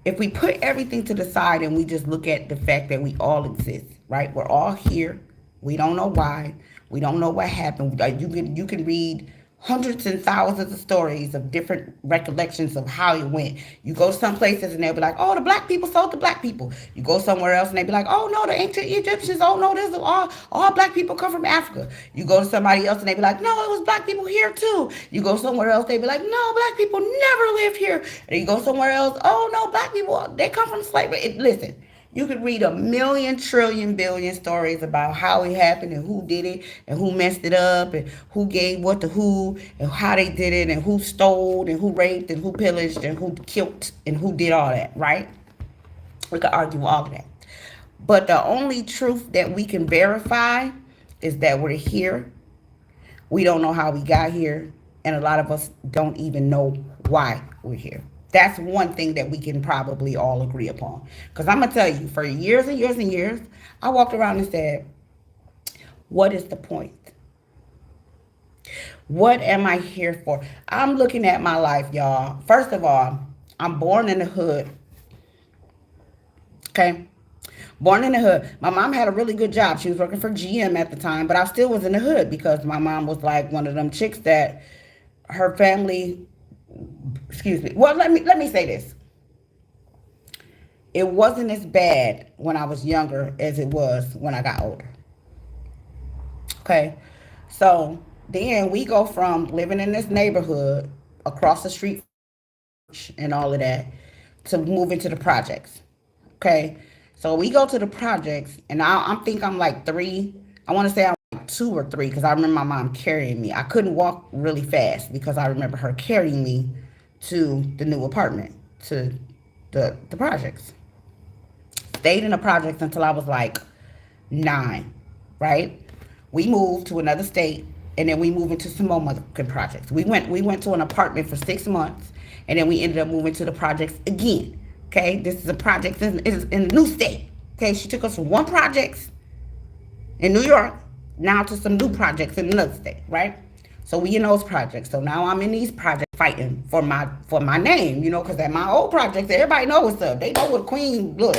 If we put everything to the side and we just look at the fact that we all exist, right? We're all here. We don't know why. We don't know what happened. You can read hundreds and thousands of stories of different recollections of how it went. You go some places and they'll be like, oh, the black people sold the black people. You go somewhere else and they'll be like, oh, no, the ancient Egyptians, oh, no, this is all black people come from Africa. You go to somebody else and they be like, no, it was black people here too. You go somewhere else, they be like, no, black people never lived here. And you go somewhere else, oh, no, black people, they come from slavery. Listen. You could read a million, trillion, billion stories about how it happened and who did it and who messed it up and who gave what to who and how they did it and who stole and who raped and who pillaged and who killed and who did all that, right? We could argue all of that. But the only truth that we can verify is that we're here. We don't know how we got here. And a lot of us don't even know why we're here. That's one thing that we can probably all agree upon. Because I'm going to tell you, for years and years and years, I walked around and said, what is the point? What am I here for? I'm looking at my life, y'all. First of all, I'm born in the hood. Okay? Born in the hood. My mom had a really good job. She was working for GM at the time, but I still was in the hood because my mom was like one of them chicks that her family... Excuse me. Well, let me say this. It wasn't as bad when I was younger as it was when I got older. Okay? So, then we go from living in this neighborhood across the street and all of that to moving to the projects. Okay? So, we go to the projects and I think I'm like 3. I want to say I'm 2 or 3 because I remember my mom carrying me. I couldn't walk really fast because I remember her carrying me to the new apartment to the projects. Stayed in the projects until I was like 9, right? We moved to another state, and then we moved into some more motherfucking projects. We went to an apartment for 6 months, and then we ended up moving to the projects again. Okay, this is a project in a new state. Okay, she took us from one project in New York now to some new projects in another state, right? So we in those projects. So now I'm in these projects fighting for my name, because at my old projects, everybody know what's up. They know what Queen look.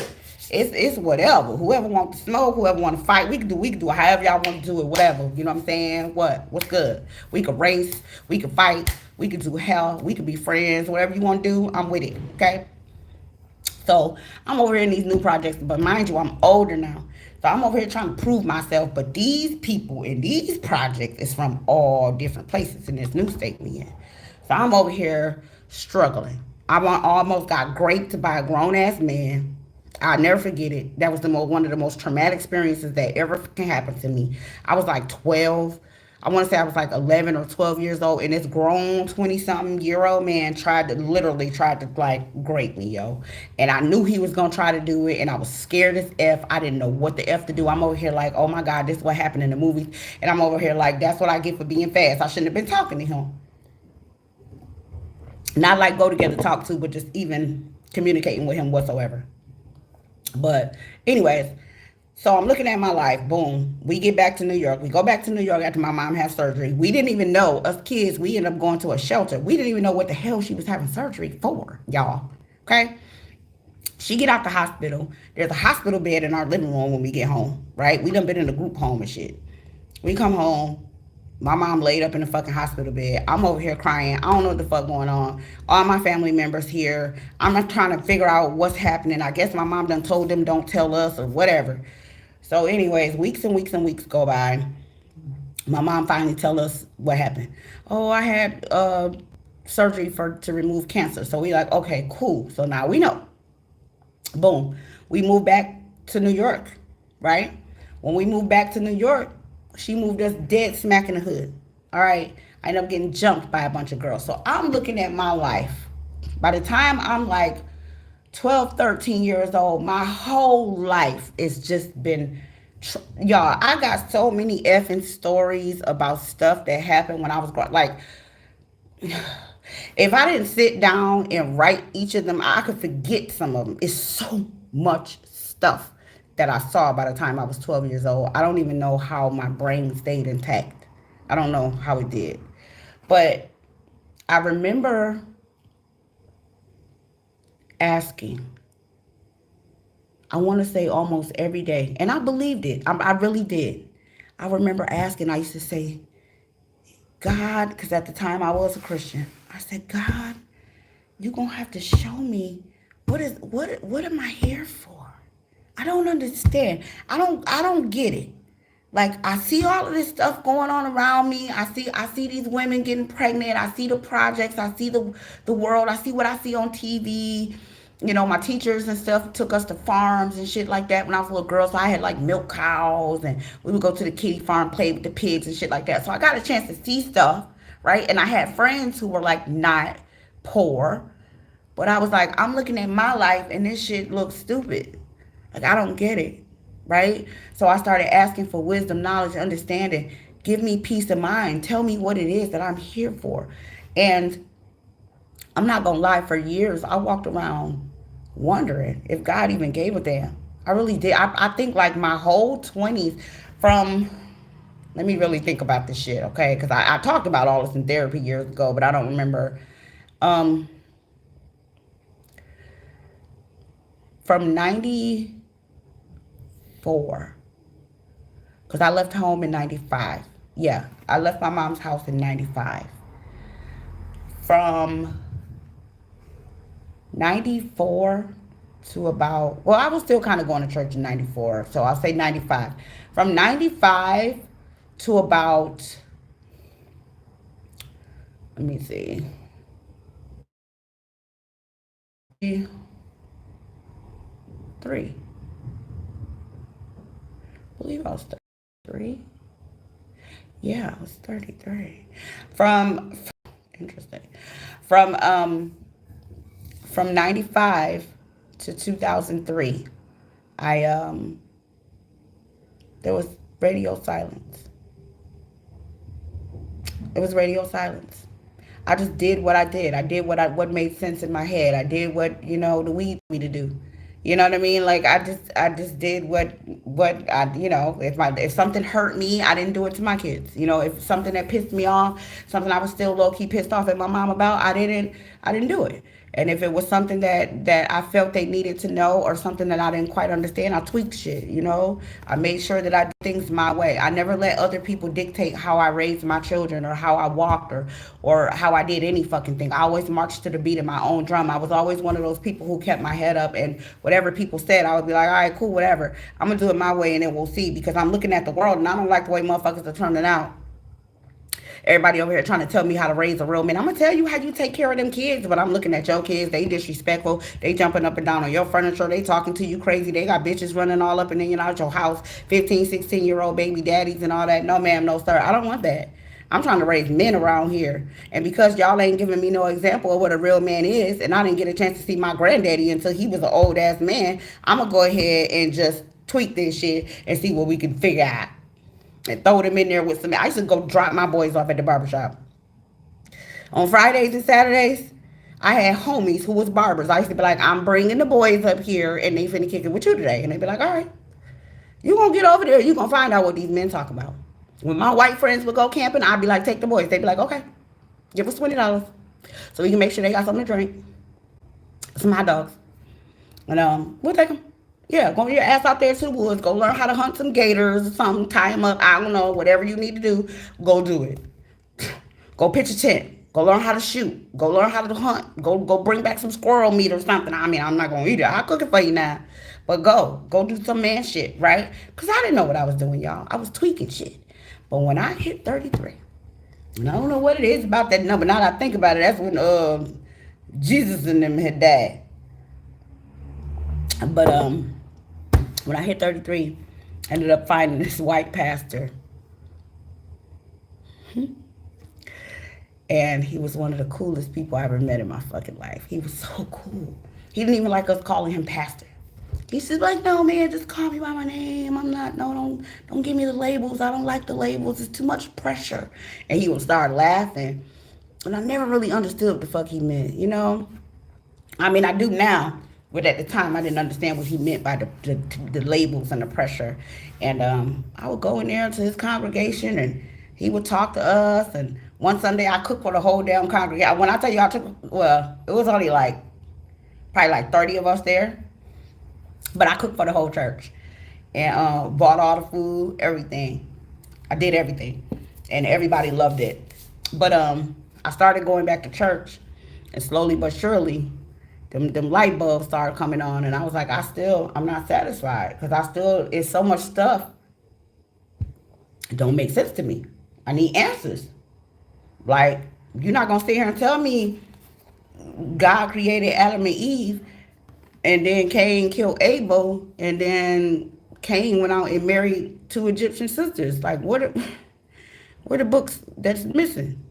It's whatever. Whoever wants to smoke, whoever want to fight, we can do it however y'all want to do it, whatever. You know what I'm saying? What's good? We could race, we could fight, we could do hell, we could be friends, whatever you want to do, I'm with it. Okay? So I'm over here in these new projects, but mind you, I'm older now. So I'm over here trying to prove myself. But these people in these projects is from all different places in this new state we in. So I'm over here struggling. Almost got raped by a grown ass man. I'll never forget it. That was one of the most traumatic experiences that ever can happen to me. I was like 12. I want to say I was like 11 or 12 years old, and this grown 20-something-year-old man literally tried to like grape me, yo. And I knew he was going to try to do it, and I was scared as F. I didn't know what the F to do. I'm over here like, oh my God, this is what happened in the movies. And I'm over here like, that's what I get for being fast. I shouldn't have been talking to him. Not like go together talk to, but just even communicating with him whatsoever. But anyways, so I'm looking at my life. Boom. We get back to New York. We go back to New York after my mom had surgery. We didn't even know, us kids, we ended up going to a shelter. We didn't even know what the hell she was having surgery for, y'all. Okay? She get out the hospital. There's a hospital bed in our living room when we get home, right? We done been in a group home and shit. We come home. My mom laid up in the fucking hospital bed. I'm over here crying. I don't know what the fuck going on. All my family members here. I'm not trying to figure out what's happening. I guess my mom done told them don't tell us or whatever. So anyways, weeks and weeks and weeks go by. My mom finally tell us what happened. Oh, I had surgery to remove cancer. So we like, okay, cool. So now we know. Boom. We moved back to New York, right? When we moved back to New York, she moved us dead smack in the hood. All right. I ended up getting jumped by a bunch of girls. So I'm looking at my life. By the time I'm like 12, 13 years old, my whole life has just been, y'all, I got so many effing stories about stuff that happened when I was growing. Like, if I didn't sit down and write each of them, I could forget some of them. It's so much stuff that I saw by the time I was 12 years old. I don't even know how my brain stayed intact. I don't know how it did. But I remember asking, I want to say almost every day, and I believed it. I really did. I remember asking, I used to say, God, because at the time I was a Christian, I said, God, you're going to have to show me what am I here for? I don't understand. I don't get it. Like, I see all of this stuff going on around me. I see these women getting pregnant. I see the projects. I see the world. I see what I see on TV. My teachers and stuff took us to farms and shit like that when I was a little girl. So I had like milk cows, and we would go to the kitty farm, play with the pigs and shit like that. So I got a chance to see stuff, right? And I had friends who were like not poor, but I was like, I'm looking at my life and this shit looks stupid. Like, I don't get it, right? So I started asking for wisdom, knowledge, understanding. Give me peace of mind. Tell me what it is that I'm here for. And I'm not going to lie, for years, I walked around wondering if God even gave a damn. I really did. I think like my whole 20s let me really think about this shit, okay? Because I talked about all this in therapy years ago, but I don't remember. From 94, because I left home in 95. Yeah, I left my mom's house in 95. From 94 to about, well, I was still kind of going to church in 94, so I'll say 95. From 95 to about, let me see, three. I believe I was 33. Yeah, I was 33. Interesting. From from 95 to 2003, I there was radio silence. It was radio silence. I just did what I did. I did what made sense in my head. I did what, the weed told me to do. You know what I mean? Like I just did what I, if something hurt me, I didn't do it to my kids. If something that pissed me off, something I was still low key pissed off at my mom about, I didn't do it. And if it was something that I felt they needed to know, or something that I didn't quite understand, I tweaked shit, I made sure that I did things my way. I never let other people dictate how I raised my children, or how I walked, or how I did any fucking thing. I always marched to the beat of my own drum. I was always one of those people who kept my head up, and whatever people said, I would be like, all right, cool, whatever. I'm going to do it my way, and then we'll see, because I'm looking at the world, and I don't like the way motherfuckers are turning out. Everybody over here trying to tell me how to raise a real man. I'm going to tell you how you take care of them kids, but I'm looking at your kids. They disrespectful. They jumping up and down on your furniture. They talking to you crazy. They got bitches running all up and in and out your house. 15, 16-year-old baby daddies and all that. No, ma'am, no, sir. I don't want that. I'm trying to raise men around here. And because y'all ain't giving me no example of what a real man is, and I didn't get a chance to see my granddaddy until he was an old-ass man, I'm going to go ahead and just tweak this shit and see what we can figure out. And throw them in there with some. I used to go drop my boys off at the barbershop. On Fridays and Saturdays, I had homies who was barbers. I used to be like, I'm bringing the boys up here, and they finna kick it with you today. And they'd be like, all right, you gonna get over there, you gonna find out what these men talk about. When my white friends would go camping, I'd be like, take the boys. They'd be like, okay, give us $20 so we can make sure they got something to drink, some hot dogs, and we'll take them. Yeah, go your ass out there to the woods. Go learn how to hunt some gators or something. Tie them up. I don't know. Whatever you need to do, go do it. Go pitch a tent. Go learn how to shoot. Go learn how to hunt. Go bring back some squirrel meat or something. I mean, I'm not going to eat it. I'll cook it for you now. But go do some man shit, right? Because I didn't know what I was doing, y'all. I was tweaking shit. But when I hit 33, and I don't know what it is about that number. Now that I think about it, that's when Jesus and them had died. But when I hit 33, I ended up finding this white pastor. And he was one of the coolest people I ever met in my fucking life. He was so cool. He didn't even like us calling him pastor. He said, like, no, man, just call me by my name. Don't give me the labels. I don't like the labels. It's too much pressure. And he would start laughing. And I never really understood what the fuck he meant, I mean, I do now. But at the time, I didn't understand what he meant by the labels and the pressure. And I would go in there to his congregation, and he would talk to us. And one Sunday, I cooked for the whole damn congregation. When I tell you it was only probably like 30 of us there. But I cooked for the whole church. And bought all the food, everything. I did everything. And everybody loved it. But I started going back to church. And slowly but surely, them light bulbs started coming on, and I was like, I'm not satisfied, because it's so much stuff. It don't make sense to me. I need answers. Like, you're not going to sit here and tell me God created Adam and Eve, and then Cain killed Abel, and then Cain went out and married 2 Egyptian sisters. Like, what are the books that's missing?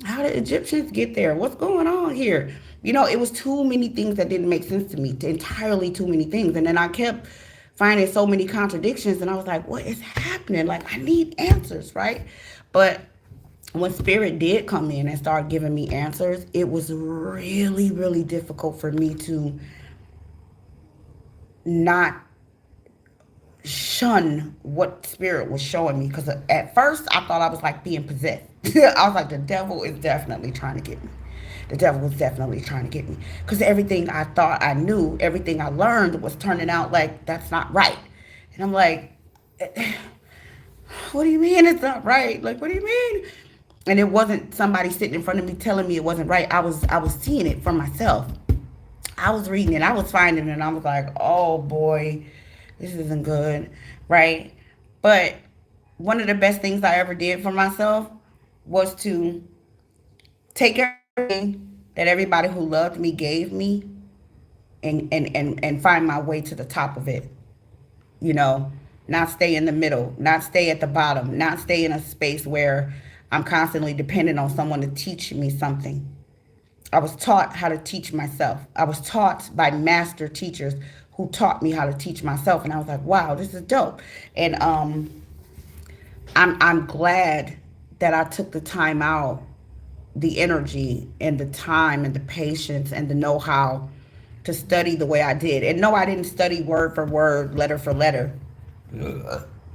How did Egyptians get there? What's going on here? It was too many things that didn't make sense to me. Entirely too many things. And then I kept finding so many contradictions. And I was like, what is happening? Like, I need answers, right? But when Spirit did come in and start giving me answers, it was really, really difficult for me to not shun what Spirit was showing me. Because at first, I thought I was like being possessed. I was like, the devil is definitely trying to get me. The devil was definitely trying to get me. Because everything I thought I knew, everything I learned was turning out like that's not right. And I'm like, what do you mean it's not right? Like, what do you mean? And it wasn't somebody sitting in front of me telling me it wasn't right. I was seeing it for myself. I was reading it. I was finding it. And I was like, oh boy, this isn't good. Right? But one of the best things I ever did for myself was to take everything that everybody who loved me gave me and find my way to the top of it. Not stay in the middle, not stay at the bottom, not stay in a space where I'm constantly dependent on someone to teach me something. I was taught how to teach myself. I was taught by master teachers who taught me how to teach myself. And I was like, wow, this is dope. And I'm glad that I took the time out, the energy and the time and the patience and the know-how to study the way I did. And no, I didn't study word for word, letter for letter.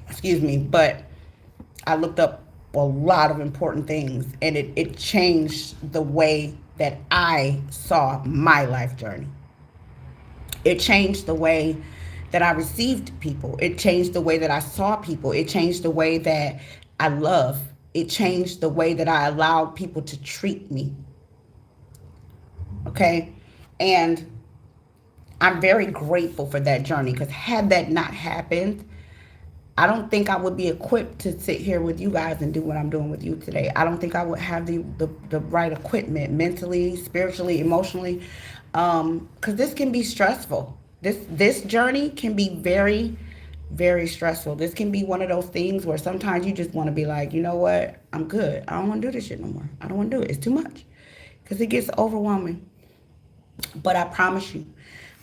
Excuse me, but I looked up a lot of important things, and it changed the way that I saw my life journey. It changed the way that I received people. It changed the way that I saw people. It changed the way that I love. It changed the way that I allowed people to treat me. Okay? And I'm very grateful for that journey, because had that not happened, I don't think I would be equipped to sit here with you guys and do what I'm doing with you today. I don't think I would have the right equipment mentally, spiritually, emotionally, because this can be stressful. This journey can be very, very stressful. This can be one of those things where sometimes you just want to be like, you know what, I'm good. I don't want to do this shit no more. I don't want to do it. It's too much, because it gets overwhelming. But I promise you,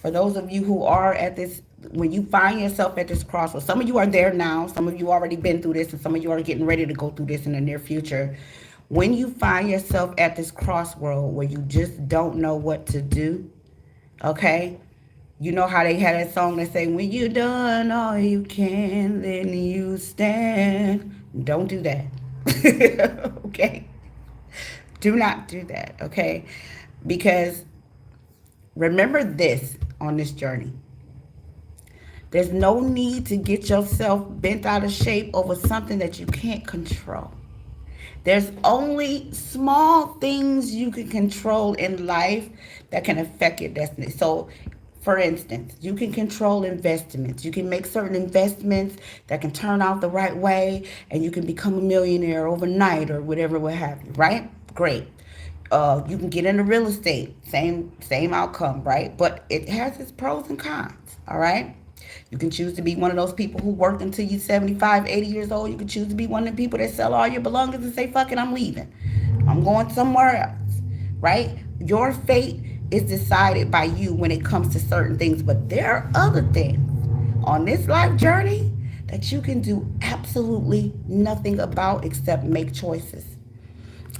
for those of you who are at this, when you find yourself at this crossroads, some of you are there now, some of you already been through this, and some of you are getting ready to go through this in the near future. When you find yourself at this crossroad where you just don't know what to do, okay? You know how they had that song that say, when you done all you can, then you stand. Don't do that. Okay? Do not do that, okay? Because remember this on this journey. There's no need to get yourself bent out of shape over something that you can't control. There's only small things you can control in life that can affect your destiny. So, for instance, you can control investments. You can make certain investments that can turn out the right way, and you can become a millionaire overnight or whatever, what have you, right? Great. You can get into real estate, same outcome, right? But it has its pros and cons, all right? You can choose to be one of those people who work until you're 75, 80 years old. You can choose to be one of the people that sell all your belongings and say, fuck it, I'm leaving. I'm going somewhere else, right? Your fate is decided by you when it comes to certain things. But there are other things on this life journey that you can do absolutely nothing about except make choices.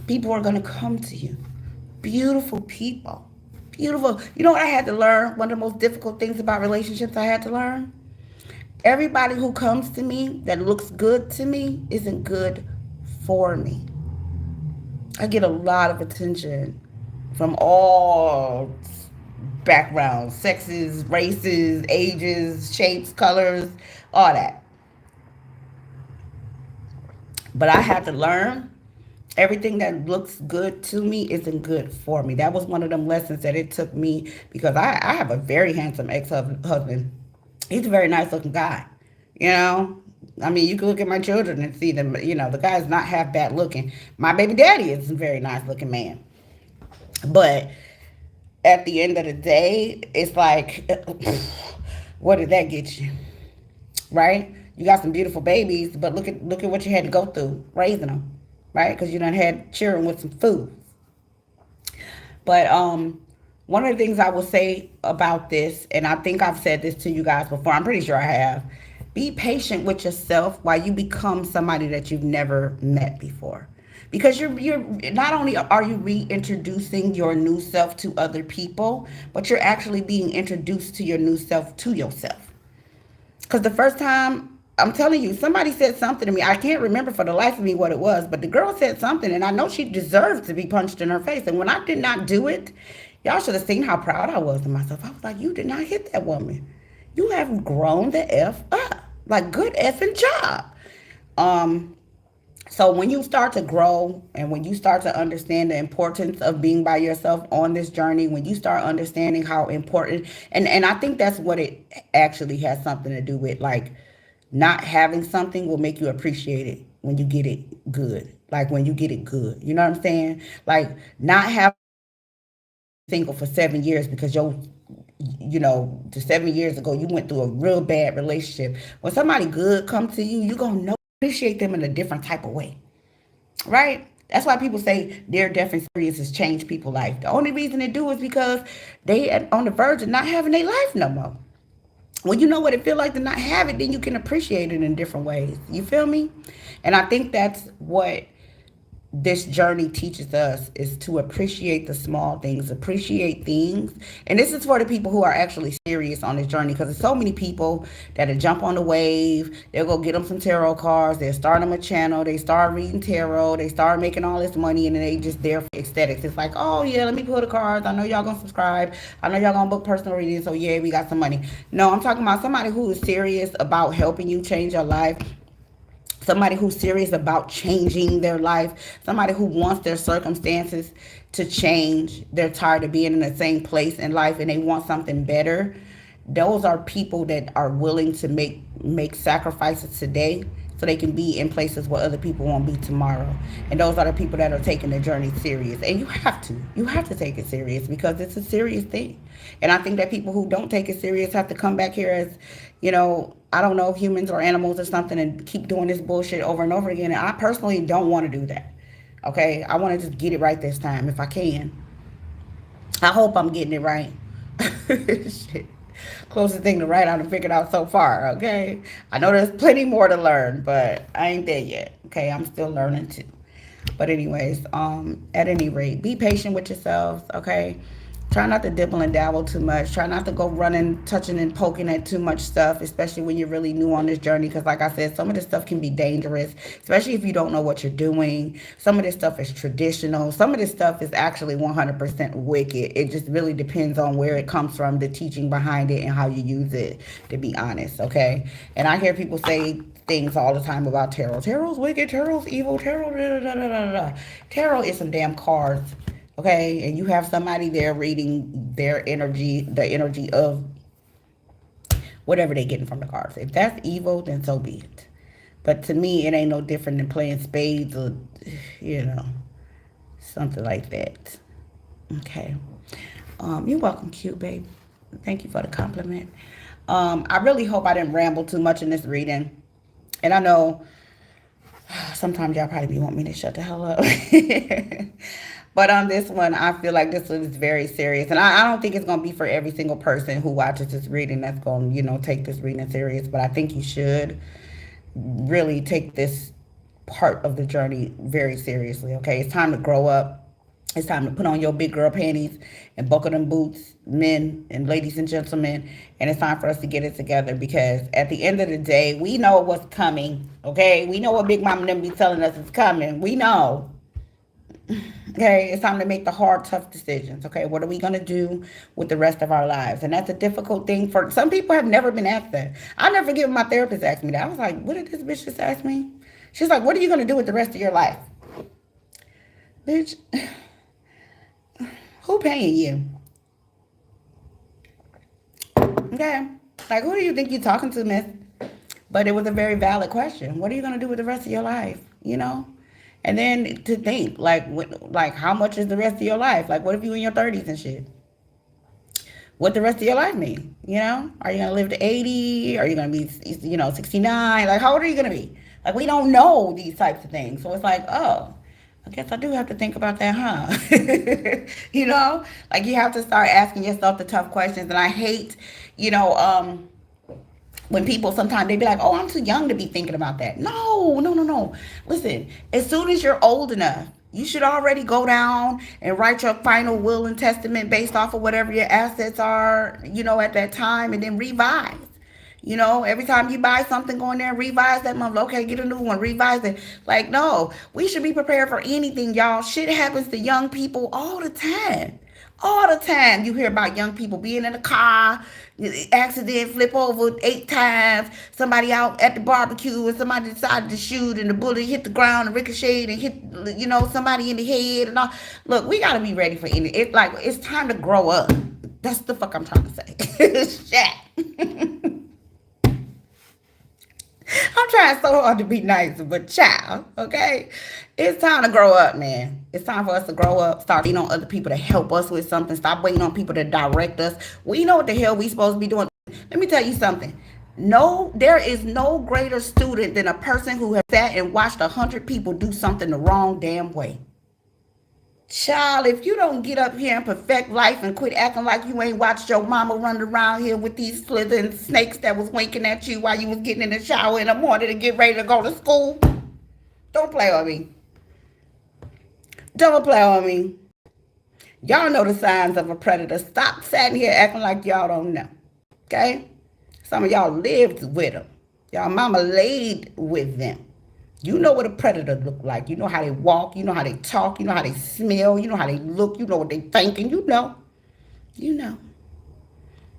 People are going to come to you. Beautiful people. Beautiful. You know what I had to learn? One of the most difficult things about relationships I had to learn? Everybody who comes to me that looks good to me isn't good for me. I get a lot of attention from all backgrounds, sexes, races, ages, shapes, colors, all that. But I had to learn everything that looks good to me isn't good for me. That was one of them lessons that it took me, because I have a very handsome ex-husband. He's a very nice looking guy. You know, I mean, you can look at my children and see them. You know, the guy's not half bad looking. My baby daddy is a very nice looking man. But at the end of the day, it's like, what did that get you? Right? You got some beautiful babies, but look at what you had to go through raising them, right? Because you done had children with some food. But one of the things I will say about this, and I think I've said this to you guys before, I'm pretty sure I have, be patient with yourself while you become somebody that you've never met before. Because you're not only are you reintroducing your new self to other people, but you're actually being introduced to your new self to yourself. Because the first time, I'm telling you, somebody said something to me. I can't remember for the life of me what it was, but the girl said something, and I know she deserved to be punched in her face. And when I did not do it, y'all should have seen how proud I was of myself. I was like, you did not hit that woman. You have grown the F up. Like, good effing job. So when you start to grow and when you start to understand the importance of being by yourself on this journey, when you start understanding how important, and I think that's what it actually has something to do with, like, not having something will make you appreciate it when you get it good. Like when you get it good. You know what I'm saying? Like not having single for 7 years because the 7 years ago you went through a real bad relationship. When somebody good come to you, you're gonna know appreciate them in a different type of way. Right? That's why people say near-death experiences change people's life. The only reason they do is because they are on the verge of not having their life no more. When you know what it feels like to not have it, then you can appreciate it in different ways. You feel me? And I think that's what this journey teaches us, is to appreciate the small things, appreciate things. And this is for the people who are actually serious on this journey, because there's so many people that'll jump on the wave. They'll go get them some tarot cards. They'll start them a channel. They start reading tarot. They start making all this money, and then they just there for aesthetics. It's like, oh yeah, let me pull the cards. I know y'all gonna subscribe. I know y'all gonna book personal readings. So yeah, we got some money. No, I'm talking about somebody who is serious about helping you change your life. Somebody who's serious about changing their life. Somebody who wants their circumstances to change. They're tired of being in the same place in life and they want something better. Those are people that are willing to make sacrifices today so they can be in places where other people won't be tomorrow. And those are the people that are taking the journey serious. And you have to take it serious, because it's a serious thing. And I think that people who don't take it serious have to come back here as, I don't know, humans or animals or something, and keep doing this bullshit over and over again. And I personally don't want to do that. Okay? I want to just get it right this time if I can. I hope I'm getting it right. Shit. Closest thing to right I done figured out so far, okay? I know there's plenty more to learn, but I ain't there yet, okay? I'm still learning too. But anyways, at any rate, be patient with yourselves, okay? Try not to dibble and dabble too much. Try not to go running, touching, and poking at too much stuff, especially when you're really new on this journey. Because like I said, some of this stuff can be dangerous, especially if you don't know what you're doing. Some of this stuff is traditional. Some of this stuff is actually 100% wicked. It just really depends on where it comes from, the teaching behind it, and how you use it, to be honest, okay? And I hear people say things all the time about tarot. Tarot's wicked, tarot's evil, tarot, da, da, da, da, da. Tarot is some damn cards. Okay, and you have somebody there reading their energy, the energy of whatever they're getting from the cards. If that's evil, then so be it. But to me, it ain't no different than playing spades or, something like that. Okay. You're welcome, cute babe. Thank you for the compliment. I really hope I didn't ramble too much in this reading. And I know sometimes y'all probably want me to shut the hell up. But on this one, I feel like this one is very serious. And I don't think it's going to be for every single person who watches this reading that's going to, take this reading serious. But I think you should really take this part of the journey very seriously, okay? It's time to grow up. It's time to put on your big girl panties and buckle them boots, men and ladies and gentlemen. And it's time for us to get it together, because at the end of the day, we know what's coming, okay? We know what Big Mama and them be telling us is coming. We know. Okay, it's time to make the hard, tough decisions. Okay, what are we going to do with the rest of our lives? And that's a difficult thing for some people. Have never been asked that. I never forget when my therapist asked me that. I was like, what did this bitch just ask me? She's like, what are you going to do with the rest of your life? Bitch, who paying you? Okay, like, who do you think you're talking to, miss? But it was a very valid question. What are you going to do with the rest of your life? And then to think, like, how much is the rest of your life? Like, what if you in your 30s and shit? What the rest of your life mean? Are you going to live to 80? Are you going to be, 69? Like, how old are you going to be? Like, we don't know these types of things. So it's like, oh, I guess I do have to think about that, huh? Like, you have to start asking yourself the tough questions. And I hate, when people sometimes they be like, oh, I'm too young to be thinking about that. No. Listen, as soon as you're old enough, you should already go down and write your final will and testament based off of whatever your assets are, at that time, and then revise. Every time you buy something, go in there and revise that month. Okay, get a new one, revise it. Like, no, we should be prepared for anything, y'all. Shit happens to young people all the time. All the time you hear about young people being in a car, accident, flip over 8 times, somebody out at the barbecue and somebody decided to shoot and the bullet hit the ground and ricocheted and hit, somebody in the head and all. Look, we got to be ready for anything. It's time to grow up. That's the fuck I'm trying to say. Shit. I'm trying so hard to be nice, but child, okay? It's time to grow up, man. It's time for us to grow up. Start waiting on other people to help us with something. Stop waiting on people to direct us. We know what the hell we supposed to be doing. Let me tell you something. No, there is no greater student than a person who has sat and watched 100 people do something the wrong damn way. Child, if you don't get up here and perfect life and quit acting like you ain't watched your mama run around here with these slithering snakes that was winking at you while you was getting in the shower in the morning to get ready to go to school, don't play on me. Don't play on me. Y'all know the signs of a predator. Stop sitting here acting like y'all don't know. Okay? Some of y'all lived with them. Y'all mama laid with them. You know what a predator look like. You know how they walk. You know how they talk. You know how they smell. You know how they look. You know what they thinking. You know. You know.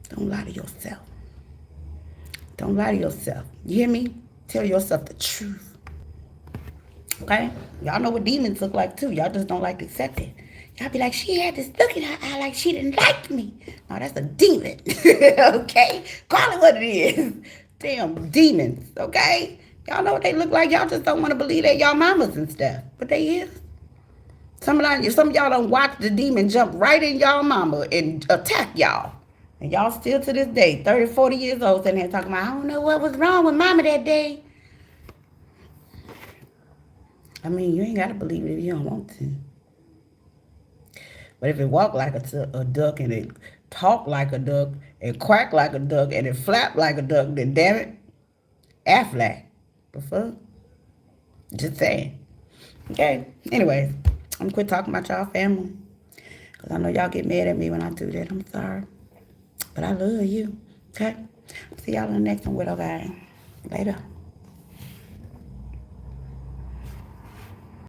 Don't lie to yourself. Don't lie to yourself. You hear me? Tell yourself the truth. Okay? Y'all know what demons look like too. Y'all just don't like to accept it. Y'all be like, she had this look in her eye like she didn't like me. No, that's a demon. Okay? Call it what it is. Damn demons. Okay? Y'all know what they look like. Y'all just don't want to believe that y'all mamas and stuff. But they is. Some of y'all don't watch the demon jump right in y'all mama and attack y'all. And y'all still to this day, 30, 40 years old, sitting here talking about, I don't know what was wrong with mama that day. I mean, you ain't got to believe it if you don't want to. But if it walk like a duck and it talk like a duck and quack like a duck and it flap like a duck, then damn it, Aflac. The fuck? Just saying. Okay. Anyways, I'm quit talking about y'all family. Because I know y'all get mad at me when I do that. I'm sorry. But I love you. Okay? See y'all in the next one, widow guy. Later.